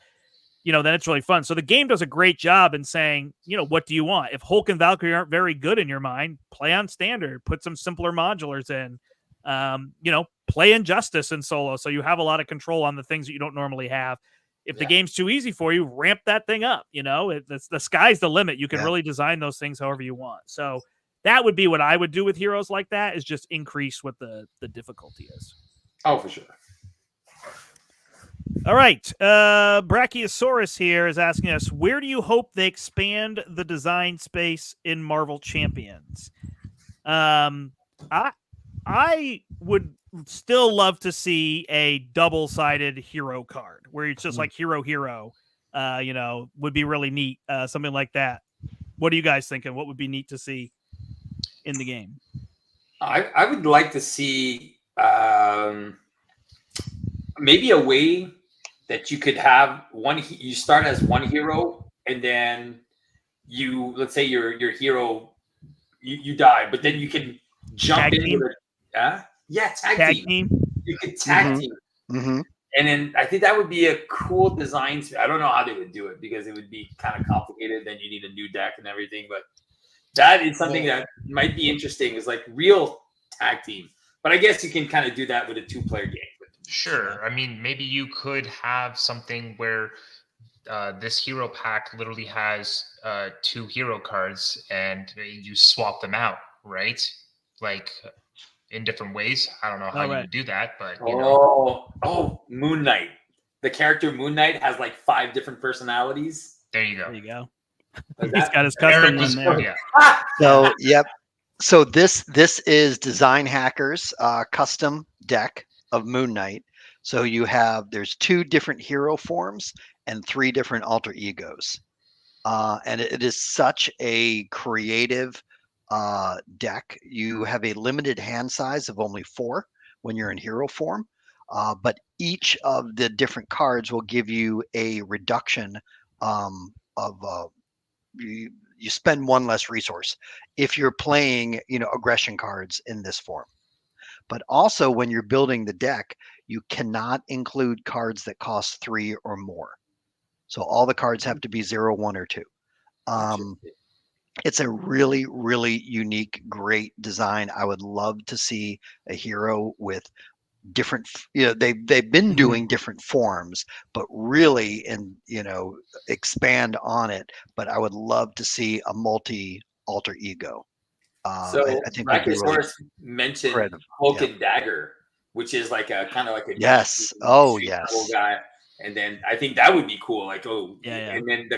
then it's really fun. So the game does a great job in saying, what do you want? If Hulk and Valkyrie aren't very good in your mind, play on Standard, put some simpler modulars in. Play Injustice in solo, so you have a lot of control on the things that you don't normally have. If the game's too easy for you, ramp that thing up. The sky's the limit. You can really design those things however you want. So that would be what I would do with heroes like that, is just increase what the difficulty is. Oh, for sure. All right. Brachiosaurus here is asking us, where do you hope they expand the design space in Marvel Champions? I would still love to see a double-sided hero card where it's just like hero, would be really neat. Something like that. What are you guys thinking? What would be neat to see in the game? I would like to see maybe a way that you could have you start as one hero, and then let's say your hero, you die, but then you can jump into the tag team. You could tag team. And then I think that would be a cool design. I don't know how they would do it, because it would be kind of complicated. Then you need a new deck and everything. But that is something that might be interesting, is like real tag team. But I guess you can kind of do that with a 2-player game. Sure. I mean, maybe you could have something where this hero pack literally has 2 hero cards, and you swap them out, right? Like in different ways. I don't know how you would do that, but Moon Knight. The character Moon Knight has like 5 different personalities. There you go. He's got his custom one there. So, So this is Design Hackers custom deck of Moon Knight. So there's 2 different hero forms and 3 different alter egos. And it is such a creative deck. You have a limited hand size of only 4 when you're in hero form, but each of the different cards will give you a reduction of you spend 1 less resource if you're playing, aggression cards in this form. But also when you're building the deck, you cannot include cards that cost 3 or more. So all the cards have to be 0, 1, or 2. It's a really, really unique, great design. I would love to see a hero with different, they've been doing different forms, but really, expand on it. But I would love to see a multi alter ego. So I think would be really mentioned creative. Cloak and Dagger, which is like a kind of like a Yes. Oh, yes. guy. And then I think that would be cool. Like, Yeah. And then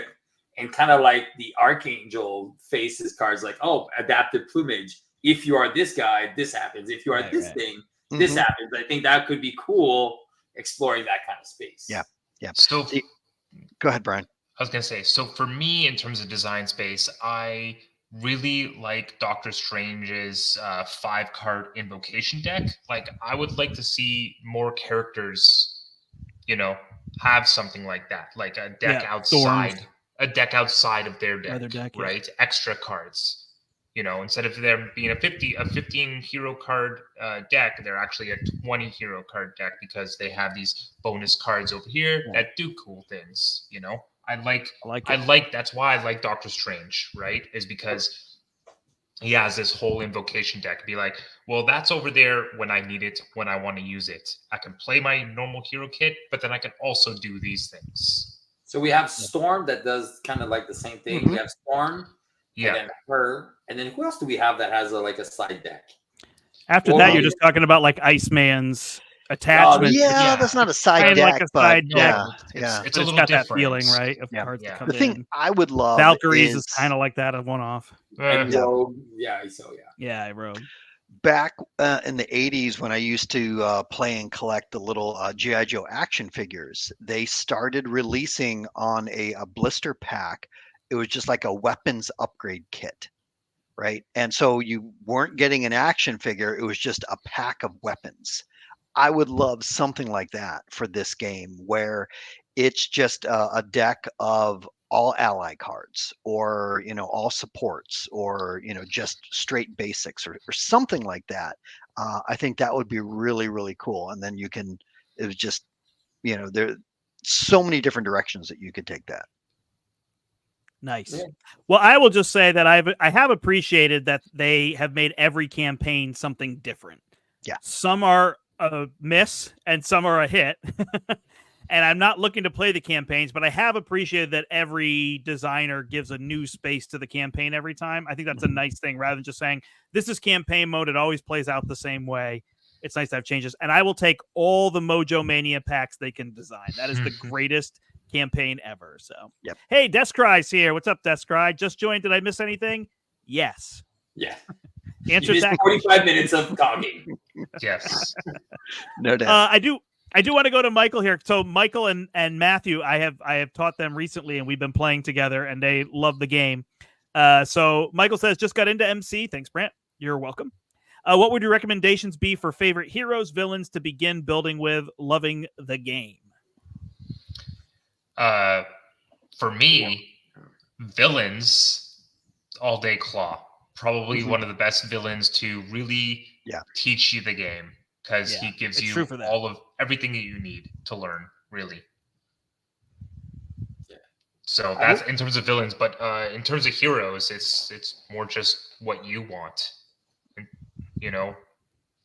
and kind of like the Archangel faces cards, like, adaptive plumage. If you are this guy, this happens. If you are this thing, this happens. I think that could be cool, exploring that kind of space. Yeah. So Go ahead, Brian. I was gonna say, so for me, in terms of design space, I really like Doctor Strange's 5-card invocation deck. Like, I would like to see more characters, have something like that, like a deck outside of their deck, right? Extra cards. Instead of there being a 15 hero card deck, they're actually a 20 hero card deck because they have these bonus cards over here that do cool things. That's why I like Doctor Strange, right? Is because he has this whole invocation deck. Be like, well, that's over there when I need it, when I want to use it. I can play my normal hero kit, but then I can also do these things. So we have Storm that does kind of like the same thing. We have Storm, and then her, and then who else do we have that has a side deck? After that, you're just talking about like Iceman's attachment. That's not a side deck, like a side deck. It's a little got different. That feeling, right? Of cards that come the thing in. I would love Valkyries is kind of like that, a one-off. And Rogue, Rogue. Back in the 80s, when I used to play and collect the little G.I. Joe action figures, they started releasing on a blister pack. It was just like a weapons upgrade kit, right? And so you weren't getting an action figure. It was just a pack of weapons. I would love something like that for this game, where it's just a deck of all ally cards, or all supports, or just straight basics, or something like that. I think that would be really, really cool. And then it was just there so many different directions that you could take that. Nice. Yeah. Well, I will just say that I have appreciated that they have made every campaign something different. Yeah. Some are a miss and some are a hit. And I'm not looking to play the campaigns, but I have appreciated that every designer gives a new space to the campaign every time. I think that's a nice thing, rather than just saying, this is campaign mode. It always plays out the same way. It's nice to have changes. And I will take all the Mojo Mania packs they can design. That is the greatest campaign ever. So, Hey, Descry's here. What's up, Descry? Just joined. Did I miss anything? Yes. Yeah. Answer that. 45 minutes of talking. Yes. No doubt. I do want to go to Michael here. So Michael and Matthew, I have taught them recently, and we've been playing together, and they love the game. So Michael says, just got into MC. Thanks, Brant. You're welcome. What would your recommendations be for favorite heroes, villains to begin building with? Loving the game. For me, villains, All Day Claw. Probably one of the best villains to really teach you the game, because he gives you all of everything that you need to learn, really. Yeah. So that's in terms of villains, but in terms of heroes, it's more just what you want.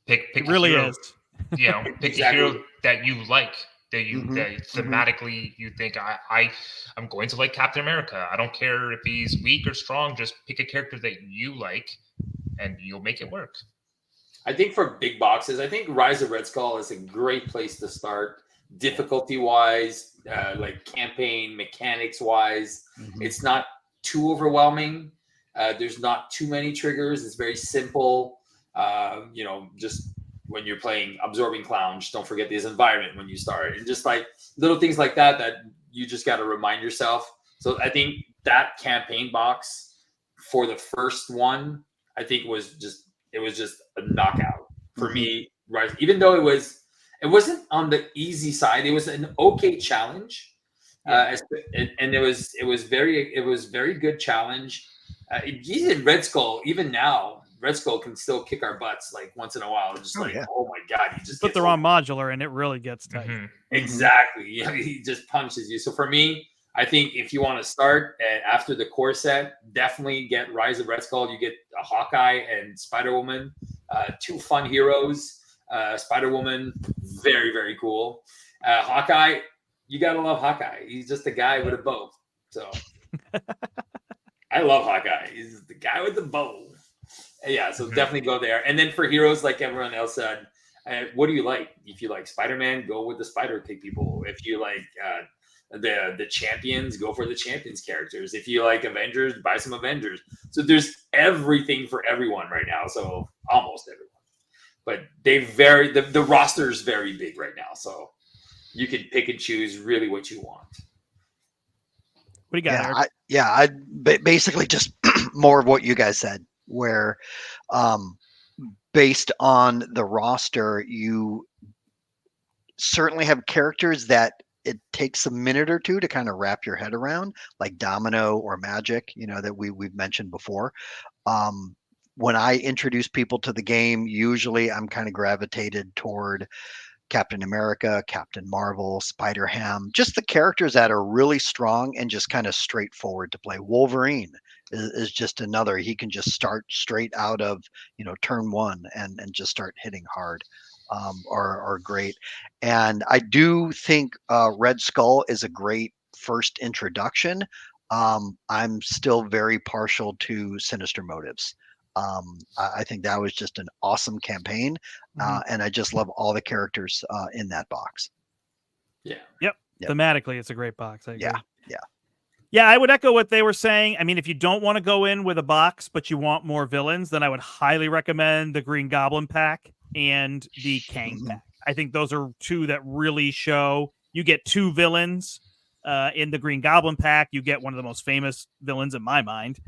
Pick it really hero, is. Pick a hero that you like. That thematically you think I'm going to like Captain America. I don't care if he's weak or strong. Just pick a character that you like, and you'll make it work. I think for big boxes, I think Rise of Red Skull is a great place to start. Difficulty wise, like campaign mechanics wise, it's not too overwhelming. There's not too many triggers. It's very simple. Just when you're playing Absorbing Clown, just don't forget this environment when you start, and just like little things like that you just got to remind yourself. So I think that campaign box for the first one, I think was just a knockout for me. Right, even though it wasn't on the easy side. It was an okay challenge, and it was very good challenge. Even Red Skull, even now, Red Skull can still kick our butts like once in a while. Just oh my god, he just put the wrong modular and it really gets tight. Exactly, he just punches you. So for me, I think if you want to start after the core set, definitely get Rise of Red Skull. You get a Hawkeye and Spider-Woman, two fun heroes. Spider-Woman, very, very cool. Hawkeye, you gotta love Hawkeye. He's just a guy with a bow. So I love Hawkeye. He's the guy with the bow. Yeah, so definitely go there. And then for heroes, like everyone else said, what do you like? If you like Spider-Man, go with the Spider-Pig people. If you like the champions, go for the champions characters. If you like Avengers, buy some Avengers. So there's everything for everyone right now. So almost everyone. But the roster is very big right now. So you can pick and choose really what you want. What do you got? I basically just more of what you guys said, where based on the roster, you certainly have characters that it takes a minute or two to kind of wrap your head around, like Domino or Magic, that we've mentioned before. When I introduce people to the game, usually I'm kind of gravitated toward Captain America, Captain Marvel, Spider-Ham, just the characters that are really strong and just kind of straightforward to play. Wolverine is just another. He can just start straight out of, turn one and just start hitting hard. Are great. And I do think Red Skull is a great first introduction. I'm still very partial to Sinister Motives. I think that was just an awesome campaign, and I just love all the characters in that box. Yeah. Yep. Thematically, it's a great box. I agree. Yeah. I would echo what they were saying. I mean, if you don't want to go in with a box, but you want more villains, then I would highly recommend the Green Goblin pack and the Kang pack. I think those are two that really show. You get two villains in the Green Goblin pack. You get one of the most famous villains in my mind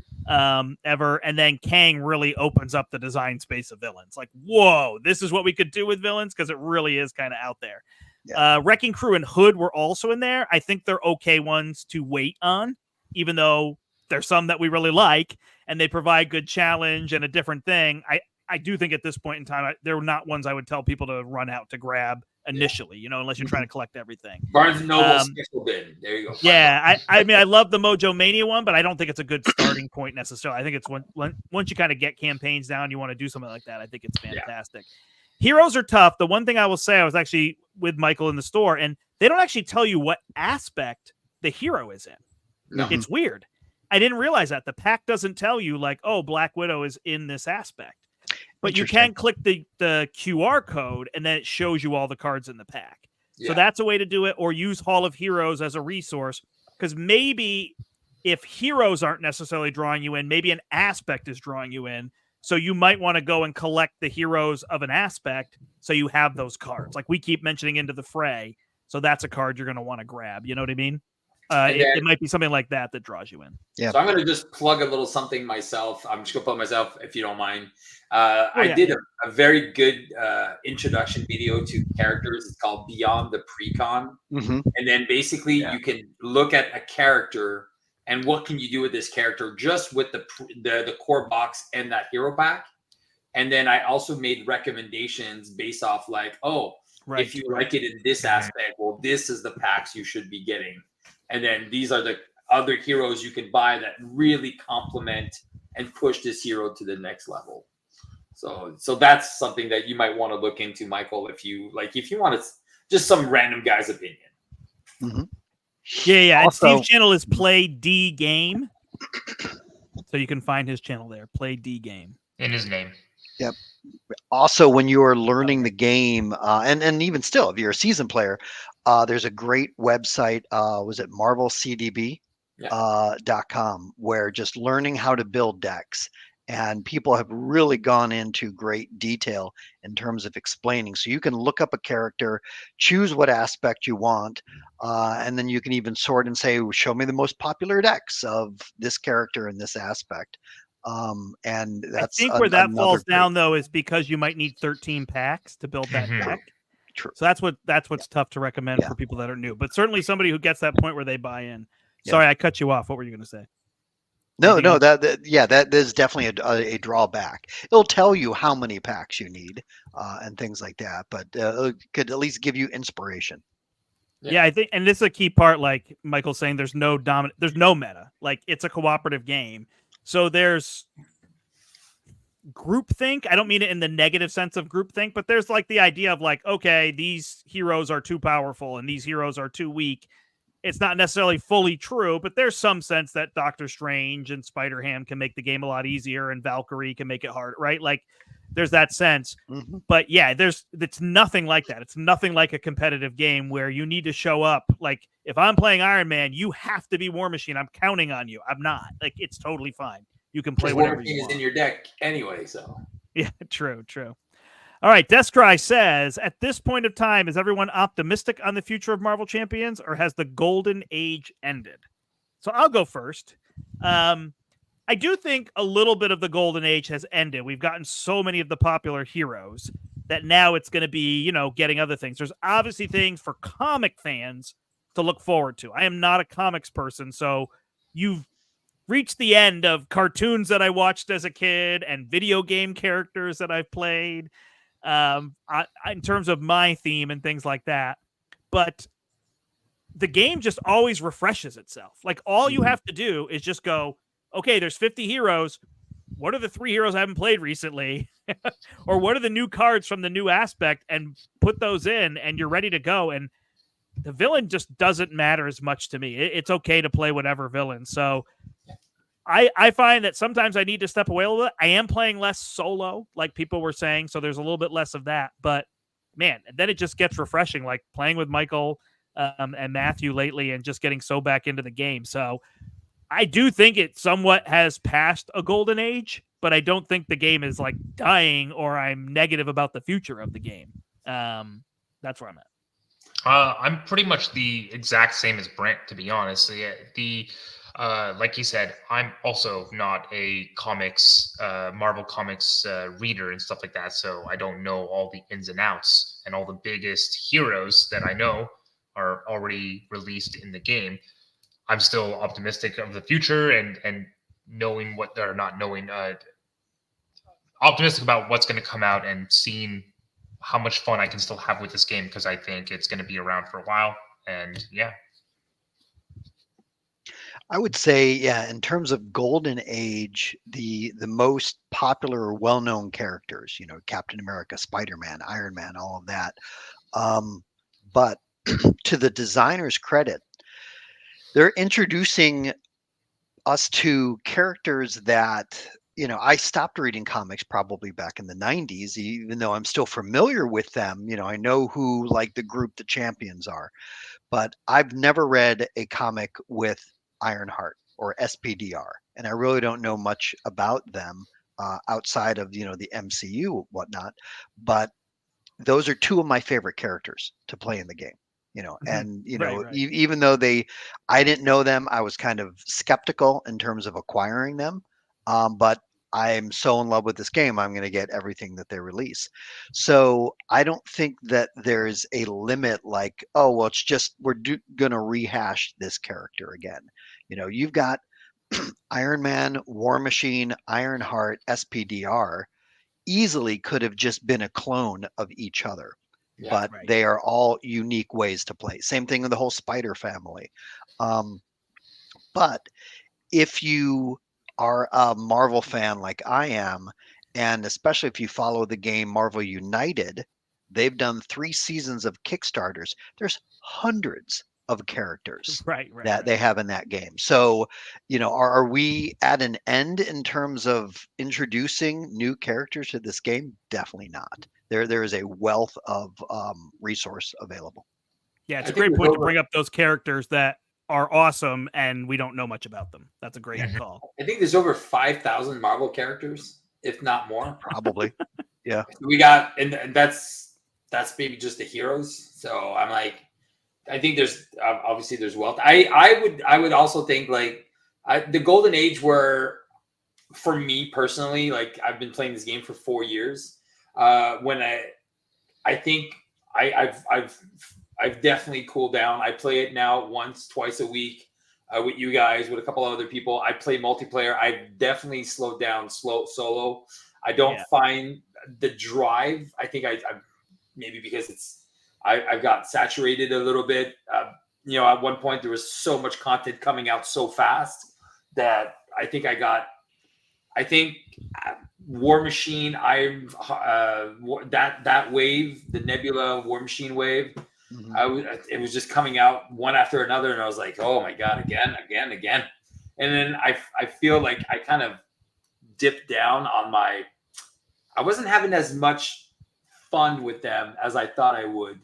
ever. And then Kang really opens up the design space of villains. Like, whoa, this is what we could do with villains, because it really is kind of out there. Yeah. Wrecking Crew and Hood were also in there. I think they're okay ones to wait on, even though there's some that we really like and they provide good challenge and a different thing. I do think at this point in time, they're not ones I would tell people to run out to grab initially, unless you're trying to collect everything. Barnes & Noble special bin. There you go. Yeah, I mean, I love the Mojo Mania one, but I don't think it's a good starting point necessarily. I think it's once you kind of get campaigns down, you want to do something like that. I think it's fantastic. Yeah. Heroes are tough. The one thing I will say, I was actually with Michael in the store, and they don't actually tell you what aspect the hero is in. No. It's weird. I didn't realize that. The pack doesn't tell you, like, oh, Black Widow is in this aspect. But you can click the QR code, and then it shows you all the cards in the pack. Yeah. So that's a way to do it, or use Hall of Heroes as a resource, because maybe if heroes aren't necessarily drawing you in, maybe an aspect is drawing you in. So you might want to go and collect the heroes of an aspect so you have those cards. Like we keep mentioning Into the Fray. So that's a card you're going to want to grab. You know what I mean? It might be something like that draws you in. Yeah. So I'm going to just plug a little something myself. I'm just going to plug myself, if you don't mind. I did a very good introduction video to characters. It's called Beyond the Precon. Mm-hmm. And then basically you can look at a character and what can you do with this character just with the core box and that hero pack. And then I also made recommendations based off like, if you like it in this aspect, well, this is the packs you should be getting. And then these are the other heroes you can buy that really complement and push this hero to the next level. So that's something that you might want to look into, Michael, if you want just some random guy's opinion. Mm-hmm. Yeah. Also, Steve's channel is Play D Game. So you can find his channel there, Play D Game. In his name. Yep. Also, when you are learning the game, and even still, if you're a seasoned player, there's a great website. Was it Marvel CDB? .com, where just learning how to build decks, and people have really gone into great detail in terms of explaining. So you can look up a character, choose what aspect you want, and then you can even sort and say, show me the most popular decks of this character in this aspect. And that's I think where that another falls great- down though is because you might need 13 packs to build that Mhm. deck. True. So that's what's tough to recommend Yeah. for people that are new. But certainly somebody who gets that point where they buy in. Yeah. Sorry, I cut you off. What were you going to say? No, Anything no, else? that is definitely a drawback. It'll tell you how many packs you need and things like that, but it could at least give you inspiration. Yeah, I think, and this is a key part. Like Michael's saying, there's no meta. Like it's a cooperative game, so there's groupthink. I don't mean it in the negative sense of groupthink, but there's like the idea of like, okay, these heroes are too powerful and these heroes are too weak. It's not necessarily fully true, but there's some sense that Doctor Strange and Spider-Ham can make the game a lot easier and Valkyrie can make it hard, right? Like there's that sense. Mhm. But yeah, it's nothing like that. It's nothing like a competitive game where you need to show up. Like if I'm playing Iron Man, you have to be War Machine. I'm counting on you. I'm not. Like it's totally fine. You can play War whatever Machine you is want. in your deck anyway, so. Yeah, true. All right, Deskry says, at this point of time, is everyone optimistic on the future of Marvel Champions, or has the golden age ended? So I'll go first. I do think a little bit of the golden age has ended. We've gotten so many of the popular heroes that now it's going to be, getting other things. There's obviously things for comic fans to look forward to. I am not a comics person, so you've reached the end of cartoons that I watched as a kid and video game characters that I've played. In terms of my theme and things like that, but the game just always refreshes itself. Like all you have to do is just go, okay, there's 50 heroes. What are the 3 heroes I haven't played recently? Or what are the new cards from the new aspect, and put those in and you're ready to go. And the villain just doesn't matter as much to me. It's okay to play whatever villain. So I find that sometimes I need to step away a little bit. I am playing less solo, like people were saying, so there's a little bit less of that. But man, then it just gets refreshing, like playing with Michael and Matthew lately, and just getting so back into the game. So I do think it somewhat has passed a golden age, but I don't think the game is like dying, or I'm negative about the future of the game. That's where I'm at. I'm pretty much the exact same as Brent, to be honest. Like he said, I'm also not a Marvel comics reader and stuff like that, so I don't know all the ins and outs, and all the biggest heroes that I know are already released in the game. I'm still optimistic of the future and knowing what they're not knowing, optimistic about what's going to come out, and seeing how much fun I can still have with this game, because I think it's going to be around for a while. And yeah. I would say, yeah, in terms of golden age, the most popular or well-known characters, Captain America, Spider-Man, Iron Man, all of that. But to the designer's credit, they're introducing us to characters that, I stopped reading comics probably back in the 90s, even though I'm still familiar with them. I know who like the group the Champions are, but I've never read a comic with Ironheart or SPDR, and I really don't know much about them outside of the MCU whatnot. But those are 2 of my favorite characters to play in the game. And Right. Even though I didn't know them, I was kind of skeptical in terms of acquiring them. But I'm so in love with this game, I'm going to get everything that they release. So I don't think that there's a limit like, oh, well, it's just we're going to rehash this character again. You've got Iron Man, War Machine, Ironheart, SPDR easily could have just been a clone of each other. Yeah, but right. they are all unique ways to play. Same thing with the whole Spider family. But if you are a Marvel fan like I am, and especially if you follow the game Marvel United, they've done 3 seasons of Kickstarters. There's hundreds of characters Right. that they have in that game. So, are we at an end in terms of introducing new characters to this game? Definitely not. There is a wealth of resource available. Yeah, it's I a think great we're point to over- bring up those characters that are awesome, and we don't know much about them. That's a great Mhm. call. I think there's over 5,000 Marvel characters, if not more. Probably. We got, and that's maybe just the heroes. So I'm like, I think there's obviously there's wealth. I would also think like the golden age where, for me personally, like I've been playing this game for 4 years. When I think I've definitely cooled down. I play it now once, twice a week with you guys, with a couple of other people. I play multiplayer. I've definitely slowed down solo. I don't find the drive. I think I maybe because I've got saturated a little bit. At one point there was so much content coming out so fast that I think War Machine. That wave, the Nebula War Machine wave. It was just coming out one after another, and I was like, oh my god, again. And then I feel like I kind of dipped down on my. I wasn't having as much fun with them as I thought I would,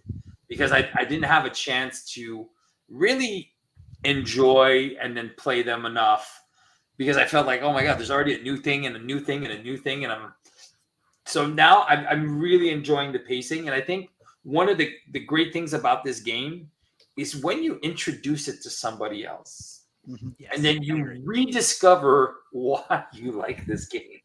because I didn't have a chance to really enjoy and then play them enough, because I felt like, oh my god, there's already a new thing and a new thing and a new thing, and so now I'm really enjoying the pacing. And I think one of the great things about this game is when you introduce it to somebody else, and then you rediscover why you like this game.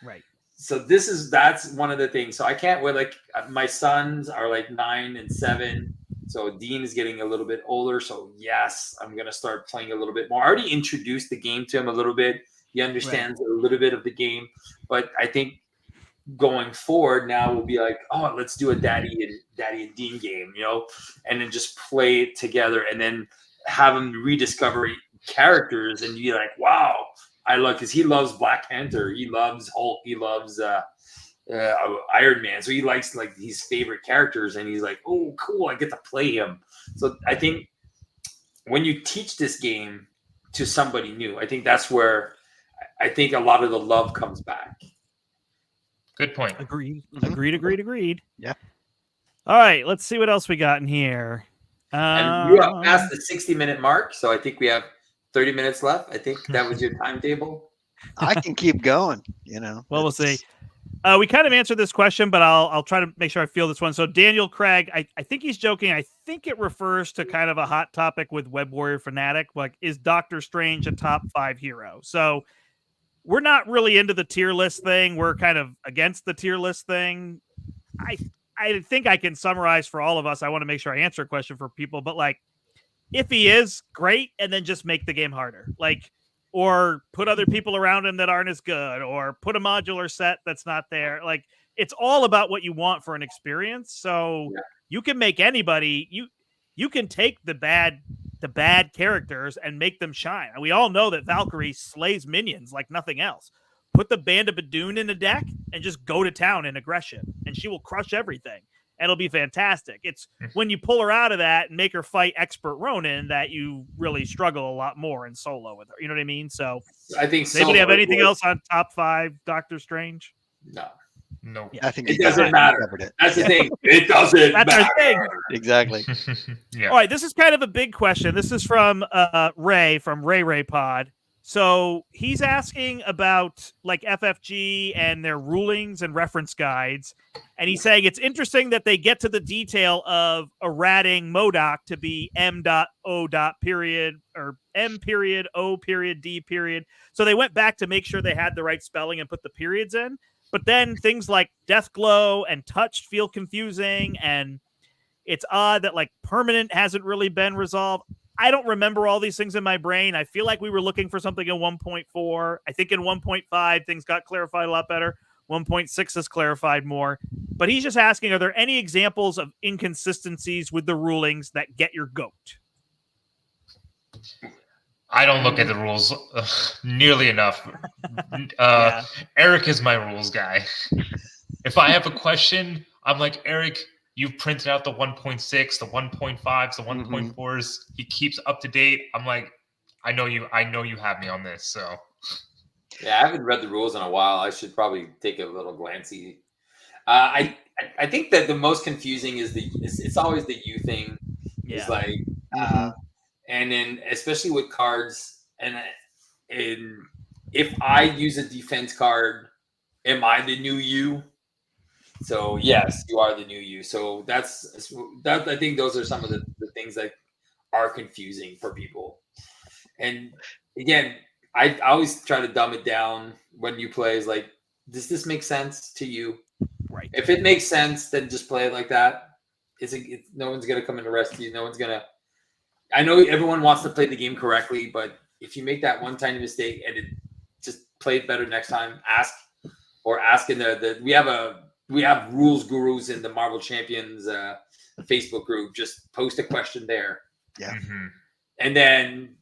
Right. So that's one of the things. So I can't wait. Like my sons are like 9 and 7. So Dean is getting a little bit older. So yes, I'm going to start playing a little bit more. I already introduced the game to him a little bit. He understands a little bit of the game, but I think going forward now we'll be like, oh, let's do a Daddy and Dean game, and then just play it together, and then have him rediscover characters and be like, wow, I love, because he loves Black Panther, he loves Hulk, he loves Iron Man, so he likes like his favorite characters, and he's like, oh, cool, I get to play him. So I think when you teach this game to somebody new, I think that's where I think a lot of the love comes back. Good point. Agreed. Agreed. Yeah. All right, let's see what else we got in here. And you are past the 60-minute mark, so I think we have 30 minutes left. I think that was your timetable. I can keep going, Well, we'll see. We kind of answered this question, but I'll try to make sure I feel this one. So Daniel Craig, I think he's joking. I think it refers to kind of a hot topic with Web Warrior Fanatic. Like, is Doctor Strange a top 5 hero? So we're not really into the tier list thing. We're kind of against the tier list thing. I think I can summarize for all of us. I want to make sure I answer a question for people, but like, if he is, great, and then just make the game harder. Like, or put other people around him that aren't as good, or put a modular set that's not there. Like, it's all about what you want for an experience. So you can make anybody, you can take the bad characters and make them shine. And we all know that Valkyrie slays minions like nothing else. Put the Band of Badoon in a deck and just go to town in aggression, and she will crush everything. And it'll be fantastic. It's when you pull her out of that and make her fight Expert Ronin that you really struggle a lot more in solo with her. You know what I mean? So I think. Anybody have anything else on top 5 Doctor Strange? No. I think it doesn't matter. That's the thing. It doesn't That's matter. our thing. Exactly. Yeah. All right, this is kind of a big question. This is from Ray from Ray Pod. So he's asking about like FFG and their rulings and reference guides. And he's saying it's interesting that they get to the detail of errating MODOK to be M.O. period or M period O period D period. So they went back to make sure they had the right spelling and put the periods in. But then things like Deathglow and Touched feel confusing. And it's odd that like permanent hasn't really been resolved. I don't remember all these things in my brain. I feel like we were looking for something in 1.4. I think in 1.5, things got clarified a lot better. 1.6 is clarified more. But he's just asking, are there any examples of inconsistencies with the rulings that get your goat? I don't look at the rules nearly enough. Eric is my rules guy. If I have a question, I'm like, Eric, you've printed out the 1.6, the 1.5s, the 1.4s. He keeps up to date. I'm like, I know you have me on this. So yeah, I haven't read the rules in a while. I should probably take a little glancey. I think that the most confusing is it's always the U thing. Yeah. It's like And then especially with cards, and if I use a defense card, am I the new you? So yes, you are the new you. So that's that. I think those are some of the things that are confusing for people. And again, I always try to dumb it down when you play. Is like, does this make sense to you? Right. If it makes sense, then just play it like that. No one's gonna come and arrest you. No one's gonna. I know everyone wants to play the game correctly, but if you make that one tiny mistake and it just play it better next time, ask in the we have rules gurus in the Marvel Champions Facebook group. Just post a question there. Yeah. Mhm. And then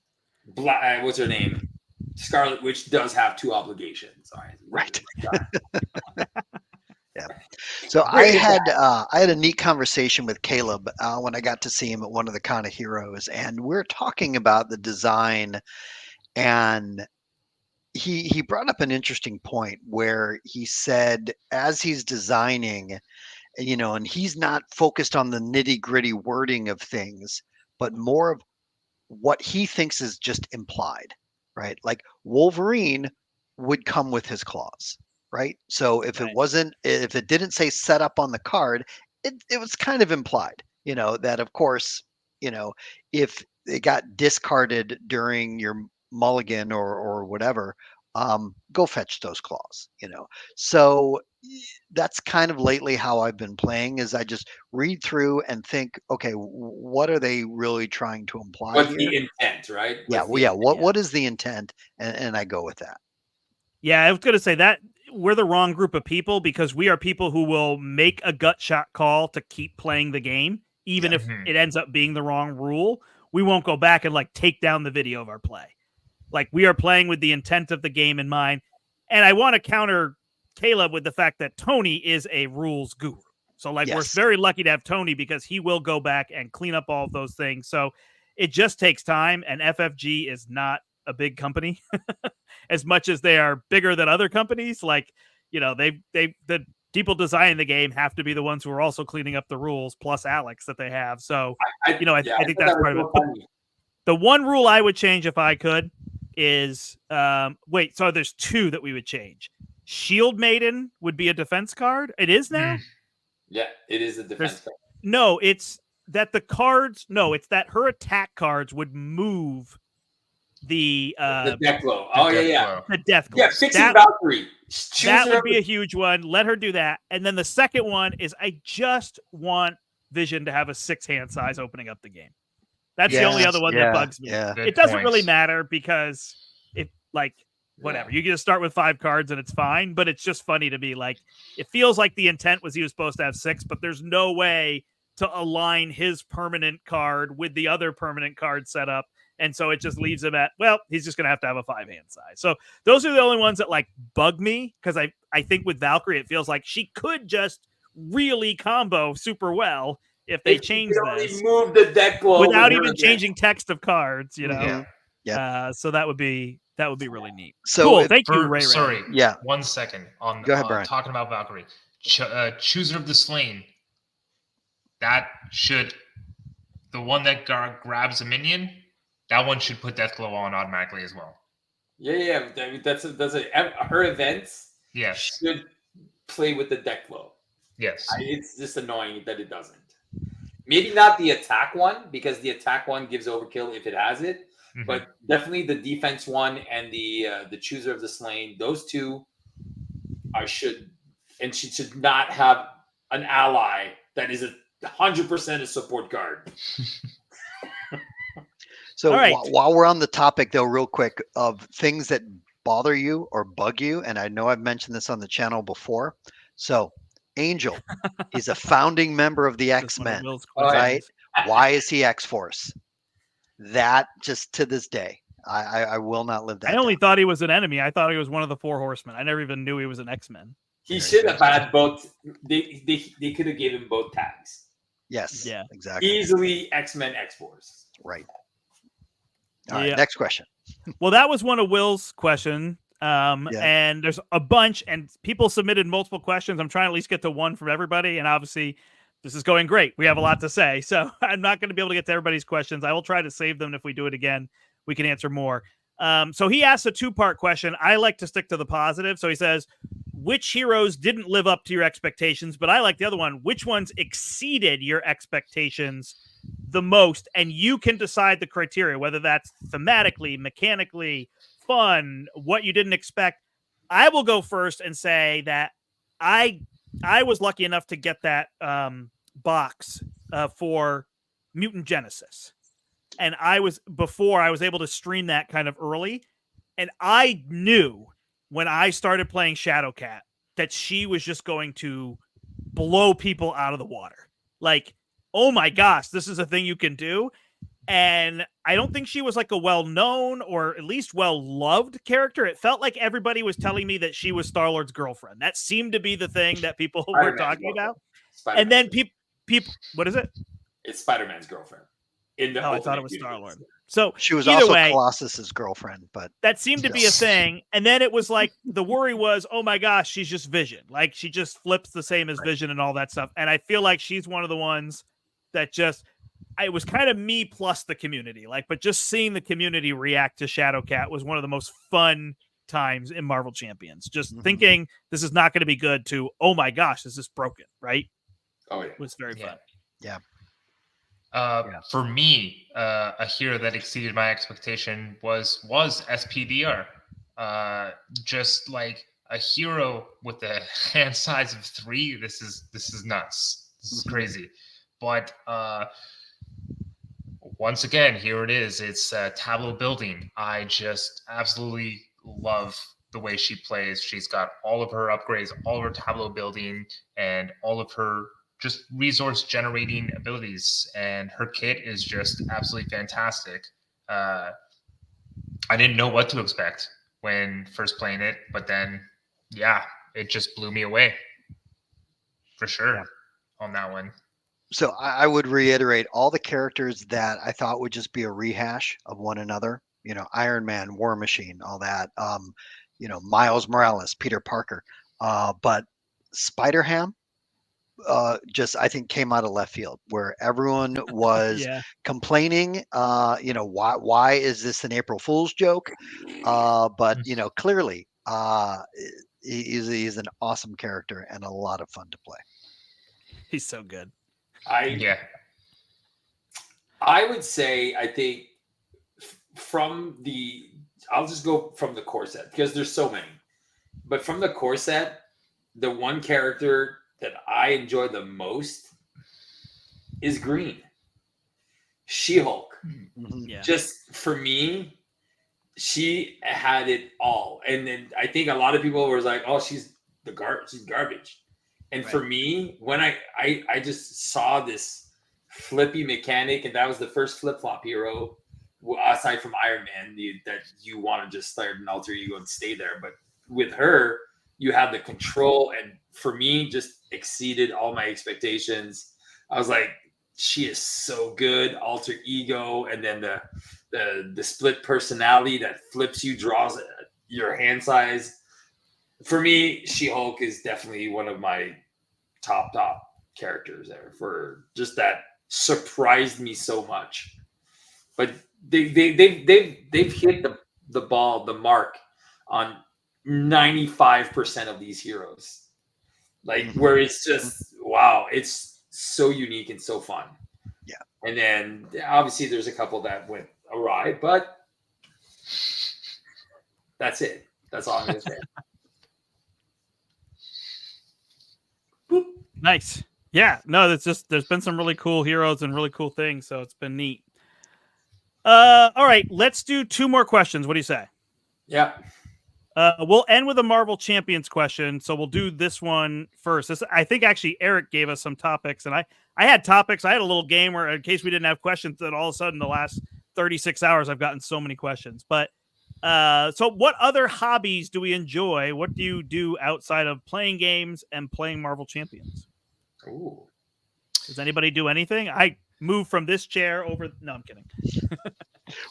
what's her name? Scarlet Witch does have 2 obligations. Right. Yeah. So I had a neat conversation with Caleb when I got to see him at one of the Con of Heroes, and we're talking about the design, and he brought up an interesting point where he said as he's designing, and he's not focused on the nitty-gritty wording of things, but more of what he thinks is just implied, right? Like Wolverine would come with his claws. Right. So if it didn't say set up on the card, it was kind of implied, that of course, if it got discarded during your mulligan or whatever, go fetch those claws, So that's kind of lately how I've been playing is I just read through and think, okay, what are they really trying to imply? What's here? the intent, right? What is the intent? And I go with that. Yeah, I was going to say that we're the wrong group of people because we are people who will make a gut shot call to keep playing the game, even if it ends up being the wrong rule. We won't go back and take down the video of our play. Like we are playing with the intent of the game in mind. And I want to counter Caleb with the fact that Tony is a rules guru. So we're very lucky to have Tony because he will go back and clean up all of those things. So it just takes time, and FFG is not a big company as much as they are bigger than other companies. The people designing the game have to be the ones who are also cleaning up the rules plus Alex that they have. So, I think that's part of it. The one rule I would change if I could is, so there's 2 that we would change. Shield Maiden would be a defense card. It is now? Yeah, it is a defense card. No, it's that it's that her attack cards would move the death glow. The death glow. Yeah, fixing Valkyrie. That would be a huge one. Let her do that. And then the second one is I just want Vision to have a 6-hand size opening up the game. That's the only other one that bugs me. Yeah. It doesn't really matter because whatever. You can just start with 5 cards and it's fine, but it's just funny to be it feels like the intent was he was supposed to have 6, but there's no way to align his permanent card with the other permanent card setup. And so it just leaves him at, he's just going to have a 5-hand size. So those are the only ones that bug me because I think with Valkyrie, it feels like she could just really combo super well if they change this. Move the deck glow without even changing text of cards, Yeah. So that would be really neat. So cool. Thank you, Ray. Sorry. Yeah. 1 second on Go ahead, Brian. Talking about Valkyrie. Chooser of the Slain. That should the one that grabs a minion. That one should put Death Glow on automatically as well. Yeah. I mean, that's her events. Yes. Should play with the Death Glow. Yes. It's just annoying that it doesn't. Maybe not the attack one because the attack one gives overkill if it has it, but definitely the defense one and the Chooser of the Slain. Those 2 she should not have an ally that is 100% a support card. So while we're on the topic, though, real quick, of things that bother you or bug you, and I know I've mentioned this on the channel before. So Angel, he's a founding member of the X-Men, right? Why is he X-Force? That just to this day, I will not live that. I only thought he was an enemy. I thought he was one of the 4 horsemen. I never even knew he was an X-Men. He should have had both. They could have given him both tags. Yes. Yeah. Exactly. Easily X-Men, X-Force. Right. All right. Next question. Well, that was one of Will's question. And there's a bunch, and people submitted multiple questions. I'm trying to at least get to one from everybody, and obviously This is going great. We have a lot to say, so I'm not going to be able to get to everybody's questions. I will try to save them. If we do it again, we can answer more. So he asked a 2-part question. I like to stick to the positive. So he says, which heroes didn't live up to your expectations? But I like the other one. Which ones exceeded your expectations the most? And you can decide the criteria, whether that's thematically, mechanically, fun, what you didn't expect. I will go first and say that I was lucky enough to get that box for Mutant Genesis. And I was able to stream that kind of early. And I knew when I started playing Shadowcat that she was just going to blow people out of the water. Like, oh my gosh, this is a thing you can do. And I don't think she was like a well-known or at least well-loved character. It felt like everybody was telling me that she was Star-Lord's girlfriend. That seemed to be the thing that people were talking about. And then people, what is it? It's Spider-Man's girlfriend. I thought it was Star-Lord. So she was either also way, Colossus's girlfriend, but that seemed to be a thing. And then it was like the worry was, oh my gosh, she's just Vision. Like she just flips the same as Vision and all that stuff. And I feel like she's one of the ones that just, it was kind of me plus the community. Like, but just seeing the community react to Shadowcat was one of the most fun times in Marvel Champions. Just thinking this is not going to be good to, oh my gosh, this is broken, right? Oh yeah, it was very fun. Yeah. For me, a hero that exceeded my expectation was SPDR. Just like a hero with a hand size of 3. This is nuts. This is crazy. But once again, here it is. It's tableau building. I just absolutely love the way she plays. She's got all of her upgrades, all of her tableau building, and all of her just resource generating abilities. And her kit is just absolutely fantastic. I didn't know what to expect when first playing it, but then, yeah, it just blew me away for sure on that one. So I would reiterate all the characters that I thought would just be a rehash of one another. You know, Iron Man, War Machine, all that. You know, Miles Morales, Peter Parker. But Spider-Ham just, I think, came out of left field where everyone was complaining, you know, why is this an April Fool's joke? But, you know, clearly he's an awesome character and a lot of fun to play. He's so good. I would say, I think I'll just go from the core set because there's so many, but from the core set, the one character that I enjoy the most is Green. She-Hulk. Yeah. Just for me, she had it all. And then I think a lot of people were like, oh, she's garbage. And for me, when I just saw this flippy mechanic, and that was the first flip-flop hero, aside from Iron Man, that you want to just start an alter ego and stay there. But with her, you have the control, and for me, just exceeded all my expectations. I was like, she is so good, alter ego, and then the split personality that flips you, draws your hand size. For me, She-Hulk is definitely one of my top characters there, for just that surprised me so much. But they've hit the mark on 95% of these heroes. Like where it's just wow, it's so unique and so fun. Yeah. And then obviously there's a couple that went awry, but that's it. That's all I'm gonna say. Nice. Yeah, no, that's just, there's been some really cool heroes and really cool things, so it's been neat. All right, let's do 2 more questions. What do you say? Yeah. We'll end with a Marvel Champions question, so we'll do this one first. I think actually Eric gave us some topics, and I had topics. I had a little game where, in case we didn't have questions, that all of a sudden the last 36 hours I've gotten so many questions. But so what other hobbies do we enjoy? What do you do outside of playing games and playing Marvel Champions? Ooh. Does anybody do anything? I move from this chair over. No, I'm kidding.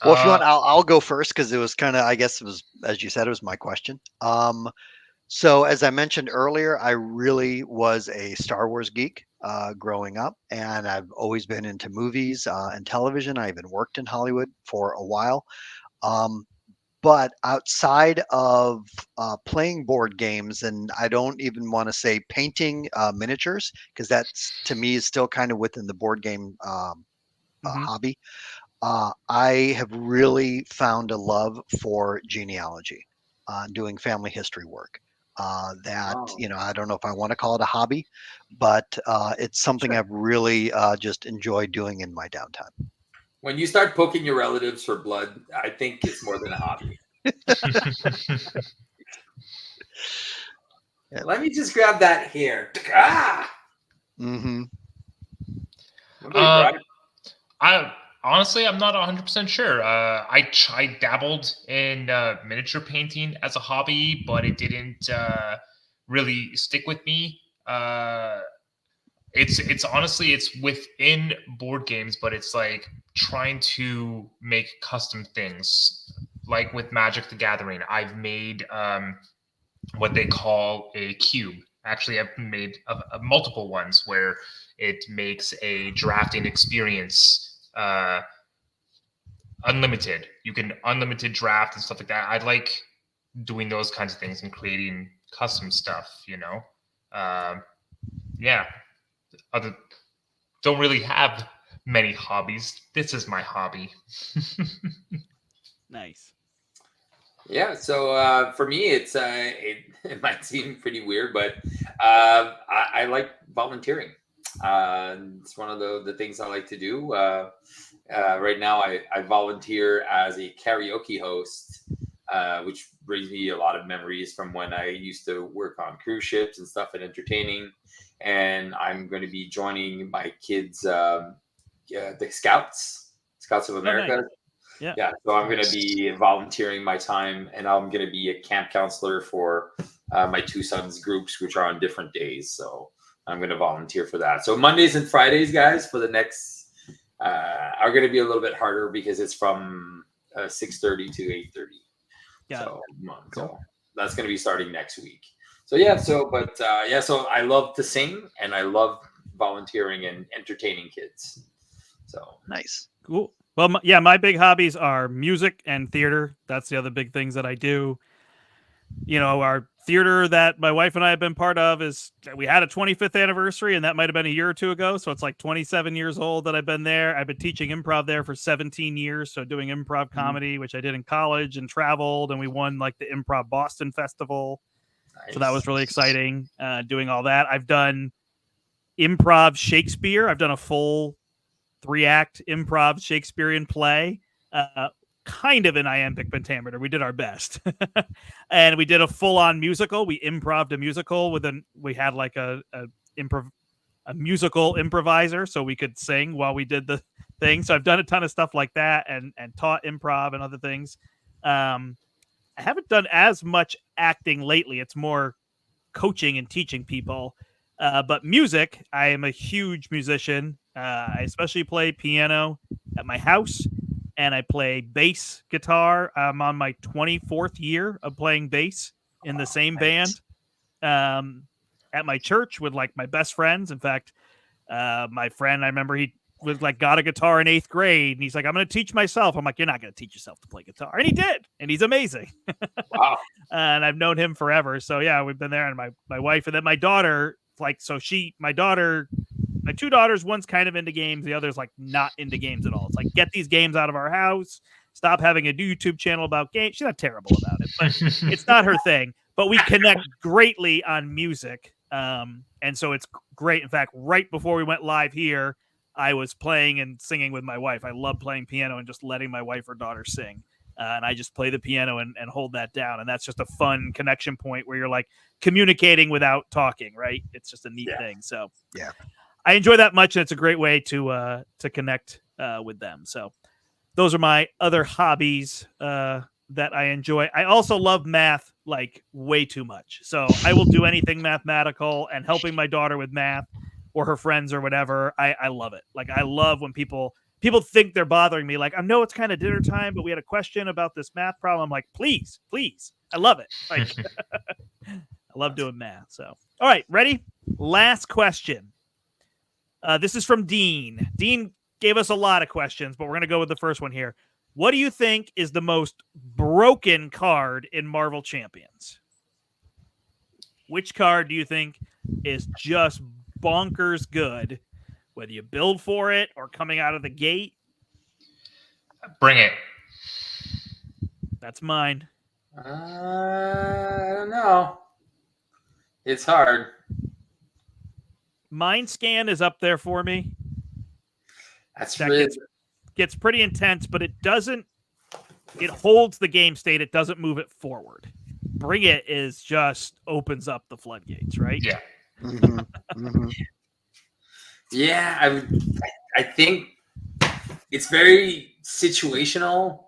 Well, if you want, I'll go first because it was kind of, I guess it was, as you said, it was my question. So as I mentioned earlier, I really was a Star Wars geek. growing up, and I've always been into movies and television. I even worked in Hollywood for a while. Um, but outside of playing board games, and I don't even want to say painting miniatures, because that's to me is still kind of within the board game hobby. I have really found a love for genealogy, doing family history work. That I don't know if I want to call it a hobby, but it's something I've really just enjoyed doing in my downtime. When you start poking your relatives for blood, I think it's more than a hobby. Let me just grab that hair. Mm-hmm. I honestly, I'm not 100% sure. I dabbled in miniature painting as a hobby, but it didn't really stick with me. It's honestly, it's within board games, but it's like trying to make custom things. Like with Magic the Gathering, I've made what they call a cube. Actually, I've made multiple ones where it makes a drafting experience unlimited. You can unlimited draft and stuff like that. I like doing those kinds of things and creating custom stuff, yeah. Don't really have many hobbies. This is my hobby. Nice. Yeah, so for me, it might seem pretty weird, but I like volunteering. It's one of the things I like to do. Right now, I volunteer as a karaoke host, which brings me a lot of memories from when I used to work on cruise ships and stuff and entertaining. And I'm going to be joining my kids, the Scouts of America. Nice. Yeah. So I'm going to be volunteering my time, and I'm going to be a camp counselor for my two sons' groups, which are on different days. So I'm going to volunteer for that. So Mondays and Fridays, guys, for the next are going to be a little bit harder because it's from 6:30 to 8:30. Yeah. So that's going to be starting next week. So yeah. So I love to sing, and I love volunteering and entertaining kids. So Nice. Cool. Well, my big hobbies are music and theater. That's the other big things that I do. Our theater that my wife and I have been part of we had a 25th anniversary, and that might have been a year or two ago. So it's like 27 years old that I've been there. I've been teaching improv there for 17 years. So doing improv comedy, which I did in college and traveled, and we won like the Improv Boston Festival. Nice. So that was really exciting, doing all that. I've done improv Shakespeare. I've done a full 3-act improv Shakespearean play, kind of an iambic pentameter. We did our best. And we did a full-on musical. We improv'd a musical we had like a musical improviser, so we could sing while we did the thing. So I've done a ton of stuff like that and taught improv and other things. I haven't done as much acting lately. It's more coaching and teaching people. But music, I am a huge musician. I especially play piano at my house, and I play bass guitar. I'm on my 24th year of playing bass in the same band at my church with like my best friends. In fact, my friend, I remember he was like got a guitar in 8th grade, and he's like, I'm going to teach myself. I'm like, you're not going to teach yourself to play guitar. And he did, and he's amazing. Wow. And I've known him forever. So yeah, we've been there. And my wife, and then my daughter, my two daughters, one's kind of into games, the other's like not into games at all. It's like, get these games out of our house, stop having a YouTube channel about games. She's not terrible about it, but it's not her thing. But we connect greatly on music, and so it's great. In fact, right before we went live here, I was playing and singing with my wife. I love playing piano and just letting my wife or daughter sing. And I just play the piano and hold that down. And that's just a fun connection point where you're like communicating without talking, right? It's just a neat thing. So yeah, I enjoy that much. And it's a great way to connect with them. So those are my other hobbies that I enjoy. I also love math like way too much. So I will do anything mathematical, and helping my daughter with math or her friends or whatever. I love it. Like, I love when people think they're bothering me. Like, I know it's kind of dinner time, but we had a question about this math problem. I'm like, please. I love it. Like, I love doing math. So, all right, ready? Last question. This is from Dean. Dean gave us a lot of questions, but we're going to go with the first one here. What do you think is the most broken card in Marvel Champions? Which card do you think is just bonkers good, whether you build for it or coming out of the gate? Bring it. That's mine. I don't know. It's hard. Mind Scan is up there for me. That's That really gets pretty intense, but it holds the game state. It doesn't move it forward. Bring It is just opens up the floodgates, right? Yeah. Yeah, I think it's very situational,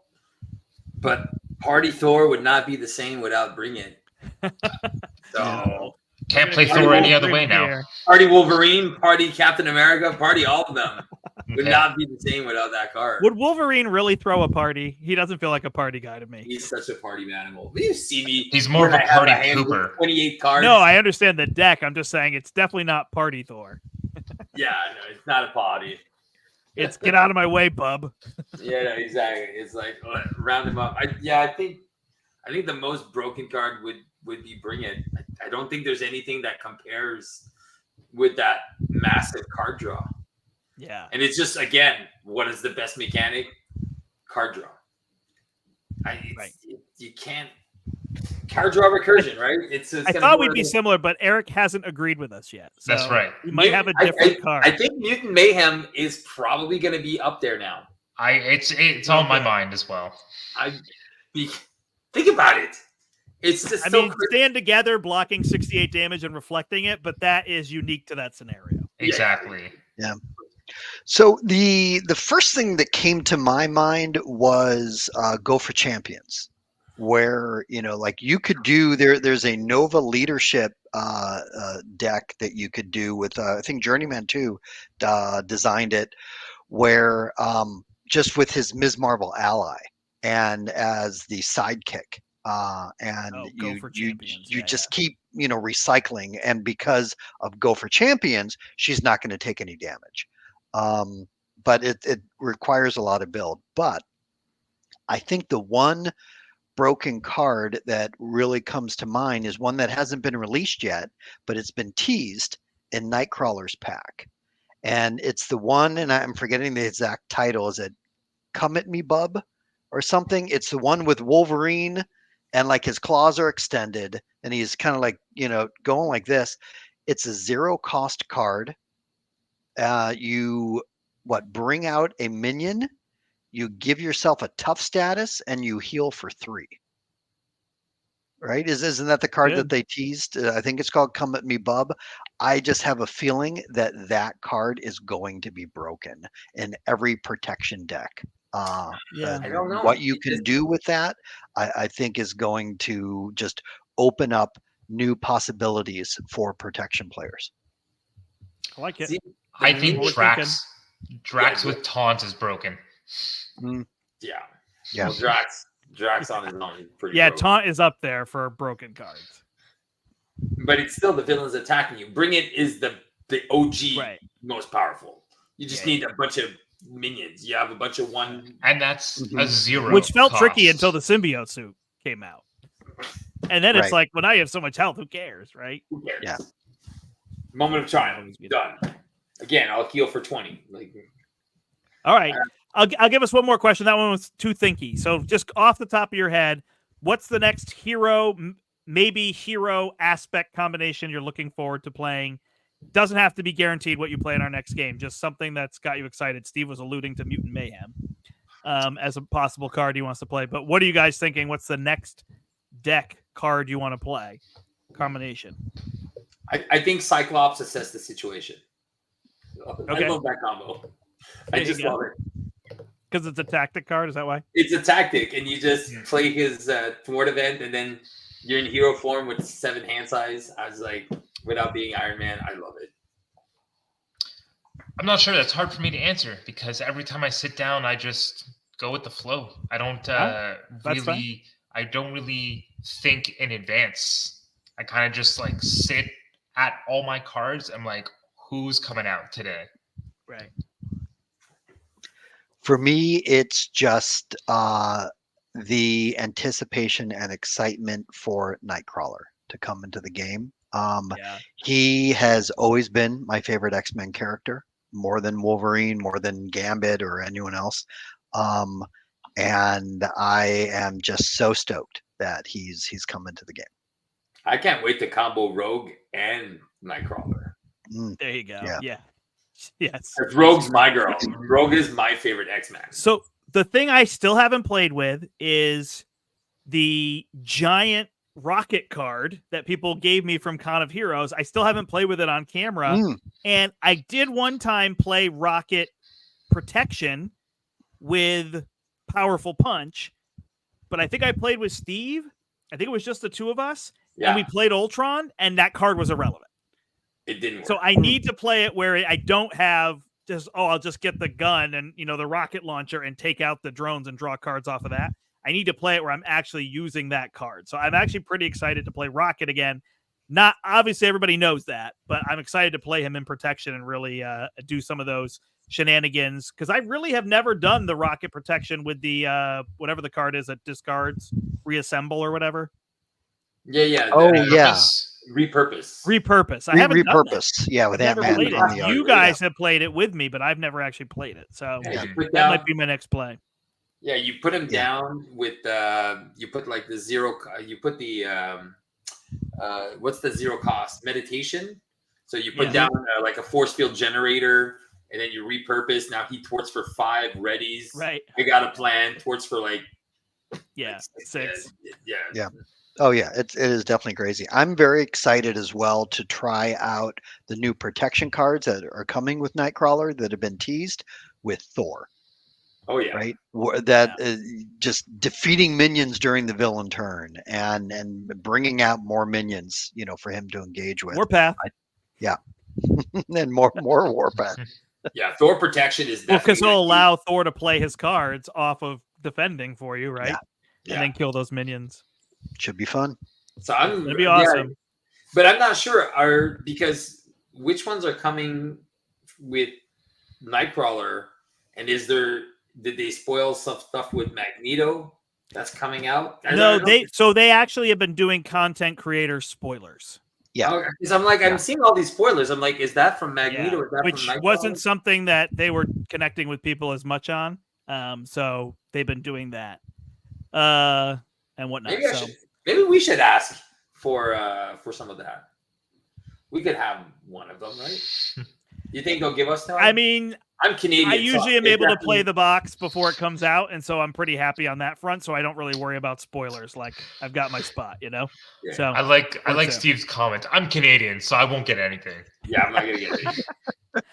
but Party Thor would not be the same without Bring It. So Can't play Thor any other way now. Here. Party Wolverine, Party Captain America, Party all of them would not be the same without that card. Would Wolverine really throw a party? He doesn't feel like a party guy to me. He's such a party animal. You see me. He's more of a when I have party hand with pooper. 28 cards. No, I understand the deck. I'm just saying it's definitely not Party Thor. Yeah, no, it's not a party. It's get out of my way, bub. Yeah, no, exactly. It's like round him up. I think the most broken card would be Bring It. I don't think there's anything that compares with that massive card draw. Yeah. And it's just, again, what is the best mechanic? Card draw. Right. You can't card draw recursion, right? I thought we'd be similar, but Eric hasn't agreed with us yet. So That's right. We might have a different card. I think Mutant Mayhem is probably going to be up there now. It's on my mind as well. Think about it. It's just stand together, blocking 68 damage and reflecting it, but that is unique to that scenario. Exactly. Yeah. So the first thing that came to my mind was Go for Champions, where like you could do there's a Nova leadership deck that you could do with I think Journeyman 2 designed it, where just with his Ms. Marvel ally and as the sidekick. You just keep recycling, and because of Go for Champions, she's not going to take any damage. But it requires a lot of build. But I think the one broken card that really comes to mind is one that hasn't been released yet, but it's been teased in Nightcrawler's pack. And it's the one, and I'm forgetting the exact title. Is it Come At Me Bub or something? It's the one with Wolverine and like his claws are extended and he's kind of like, going like this. It's a 0 cost card. You bring out a minion, you give yourself a tough status, and you heal for 3. Right? Isn't that the card that they teased? I think it's called Come At Me Bub. I just have a feeling that card is going to be broken in every protection deck. I don't know what you can do with that. I think is going to just open up new possibilities for protection players. I like it. See, I think Drax with taunt is broken. Yeah. Yeah. Well, Drax on his own is pretty broken. Taunt is up there for broken cards. But it's still the villains attacking you. Bring It is the OG most powerful. You just need a bunch of minions. You have a bunch of one, and that's a 0, which felt cost. tricky until the symbiote suit came out, and then it's like, well, now you have so much health, who cares, right? Who cares? Yeah. Moment of triumph, done. Again, I'll heal for 20. All right, I'll give us one more question. That one was too thinky. So just off the top of your head, what's the next hero, maybe hero aspect combination you're looking forward to playing? Doesn't have to be guaranteed what you play in our next game. Just something that's got you excited. Steve was alluding to Mutant Mayhem as a possible card he wants to play. But what are you guys thinking? What's the next deck card you want to play? Combination. I think Cyclops assess the situation. Okay. I love that combo. I just love it. Because it's a tactic card? Is that why? It's a tactic, and you just play his thwart event, and then you're in hero form with 7 hand size. I was like, without being Iron Man, I love it. I'm not sure. That's hard for me to answer because every time I sit down, I just go with the flow. I don't I don't really think in advance. I kind of just like sit at all my cards. I'm like, who's coming out today? Right. For me, it's just the anticipation and excitement for Nightcrawler to come into the game. Yeah. He has always been my favorite X-Men character, more than Wolverine, more than Gambit or anyone else. And I am just so stoked that he's come into the game. I can't wait to combo Rogue and Nightcrawler. There you go. Yeah. Yeah. Yes. 'Cause Rogue's my girl. Rogue is my favorite X-Man. So the thing I still haven't played with is the giant rocket card that people gave me from Con of Heroes. I still haven't played with it on camera. And I did one time play Rocket Protection with Powerful Punch, but I think I played with Steve. I think it was just the two of us. Yeah, And we played Ultron, and that card was irrelevant. it didn't work. So I need to play it where I don't have just, I'll just get the gun and, the rocket launcher and take out the drones and draw cards off of that. I need to play it where I'm actually using that card. So I'm actually pretty excited to play Rocket again. Not obviously everybody knows that, but I'm excited to play him in Protection and really do some of those shenanigans, because I really have never done the Rocket Protection with the whatever the card is that discards, reassemble or whatever. Yeah. Oh, yeah. Repurpose. I haven't done that. Repurpose. Yeah, with Never Ant-Man. played on it. the You other. guys have played it with me, but I've never actually played it. So Yeah, you put that down, might be my next play. yeah, you put him Yeah. down with you put like the zero. You put the what's the zero cost meditation? So you put Yeah. down like a force field generator, and then you repurpose. Now he torts for 5 readies. Right. I got a plan. Torts for like Yeah. 6. Yeah. Yeah. Oh yeah, it is definitely crazy. I'm very excited as well to try out the new protection cards that are coming with Nightcrawler that have been teased with Thor, Oh yeah. right? That just defeating minions during the villain turn and bringing out more minions, for him to engage with, Warpath. and more Warpath. Yeah. Thor protection is Well, definitely because he'll allow Thor to play his cards off of defending for you, right? Yeah. And then kill those minions. Should be fun. So I'm That'd be awesome. but I'm not sure because which ones are coming with Nightcrawler, and did they spoil some stuff with Magneto that's coming out? No, they actually have been doing content creator spoilers. Yeah. Because I'm like, I'm seeing all these spoilers. I'm like, is that from Magneto? Is that Which from Nightcrawler? wasn't something that they were connecting with people as much on. So they've been doing that. And whatnot. Maybe we should ask for some of that. We could have one of them, right? You think they'll give us time? I mean, I'm Canadian. I usually am able to play definitely- the box before it comes out, and so I'm pretty happy on that front. So I don't really worry about spoilers. Like I've got my spot, Yeah. So I like What's up? Steve's comment. I'm Canadian, so I won't get anything. Yeah, I'm not gonna get it.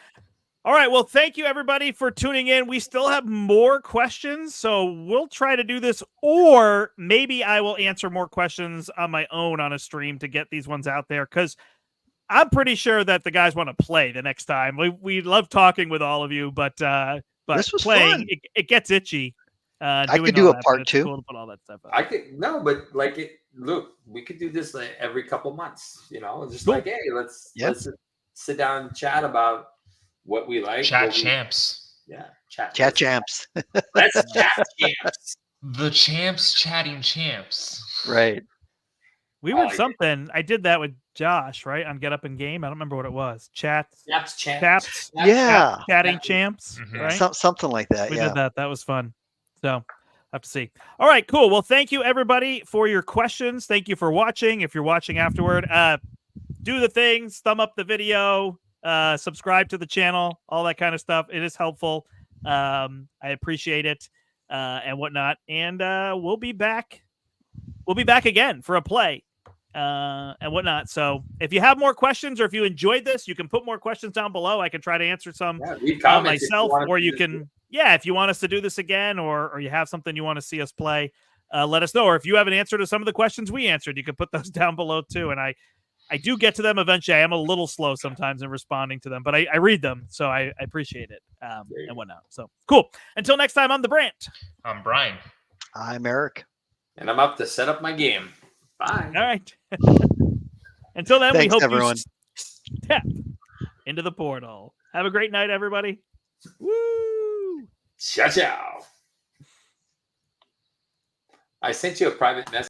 all right. Well, thank you everybody for tuning in. We still have more questions, so we'll try to do this, or maybe I will answer more questions on my own on a stream to get these ones out there, because I'm pretty sure that the guys want to play the next time. We love talking with all of you, but This was playing fun. it gets itchy. I doing could do all a that, part but it's 2. Cool to put all that stuff up. I could but like it. Look, we could do this like every couple months. Just Cool. like, hey, let's Yeah. sit down and chat about what we like. Chat what we- champs. Yeah, chat. Chat champs. Let's chat champs. The champs chatting champs. Right. We were yeah. something. I did that with Josh, right? On Get Up and Game. I don't remember what it was. Chaps, Chaps, champs. chaps, Yeah. chatting Yeah. champs, Mhm. right? Something like that. We Yeah. did that. That was fun. So have to see. All right, cool. Well, thank you everybody for your questions. Thank you for watching. If you're watching afterward, do the things, thumb up the video, subscribe to the channel, all that kind of stuff. It is helpful. I appreciate it and whatnot. And we'll be back. We'll be back again for a play and whatnot. So if you have more questions or if you enjoyed this, you can put more questions down below. I can try to answer some Yeah, leave comments if you myself, wanna or do you this. can, if you want us to do this again, or you have something you want to see us play, let us know. Or if you have an answer to some of the questions we answered, you can put those down below too. And I do get to them eventually. I am a little slow sometimes in responding to them, but I read them, so I appreciate it and whatnot. So cool. Until next time, I'm the Brant. I'm Brian. I'm Eric. And I'm up to set up my game. Bye. All right. Until then, Thanks, we hope everyone. Yeah. into the portal. Have a great night, everybody. Woo! Ciao, ciao. I sent you a private message.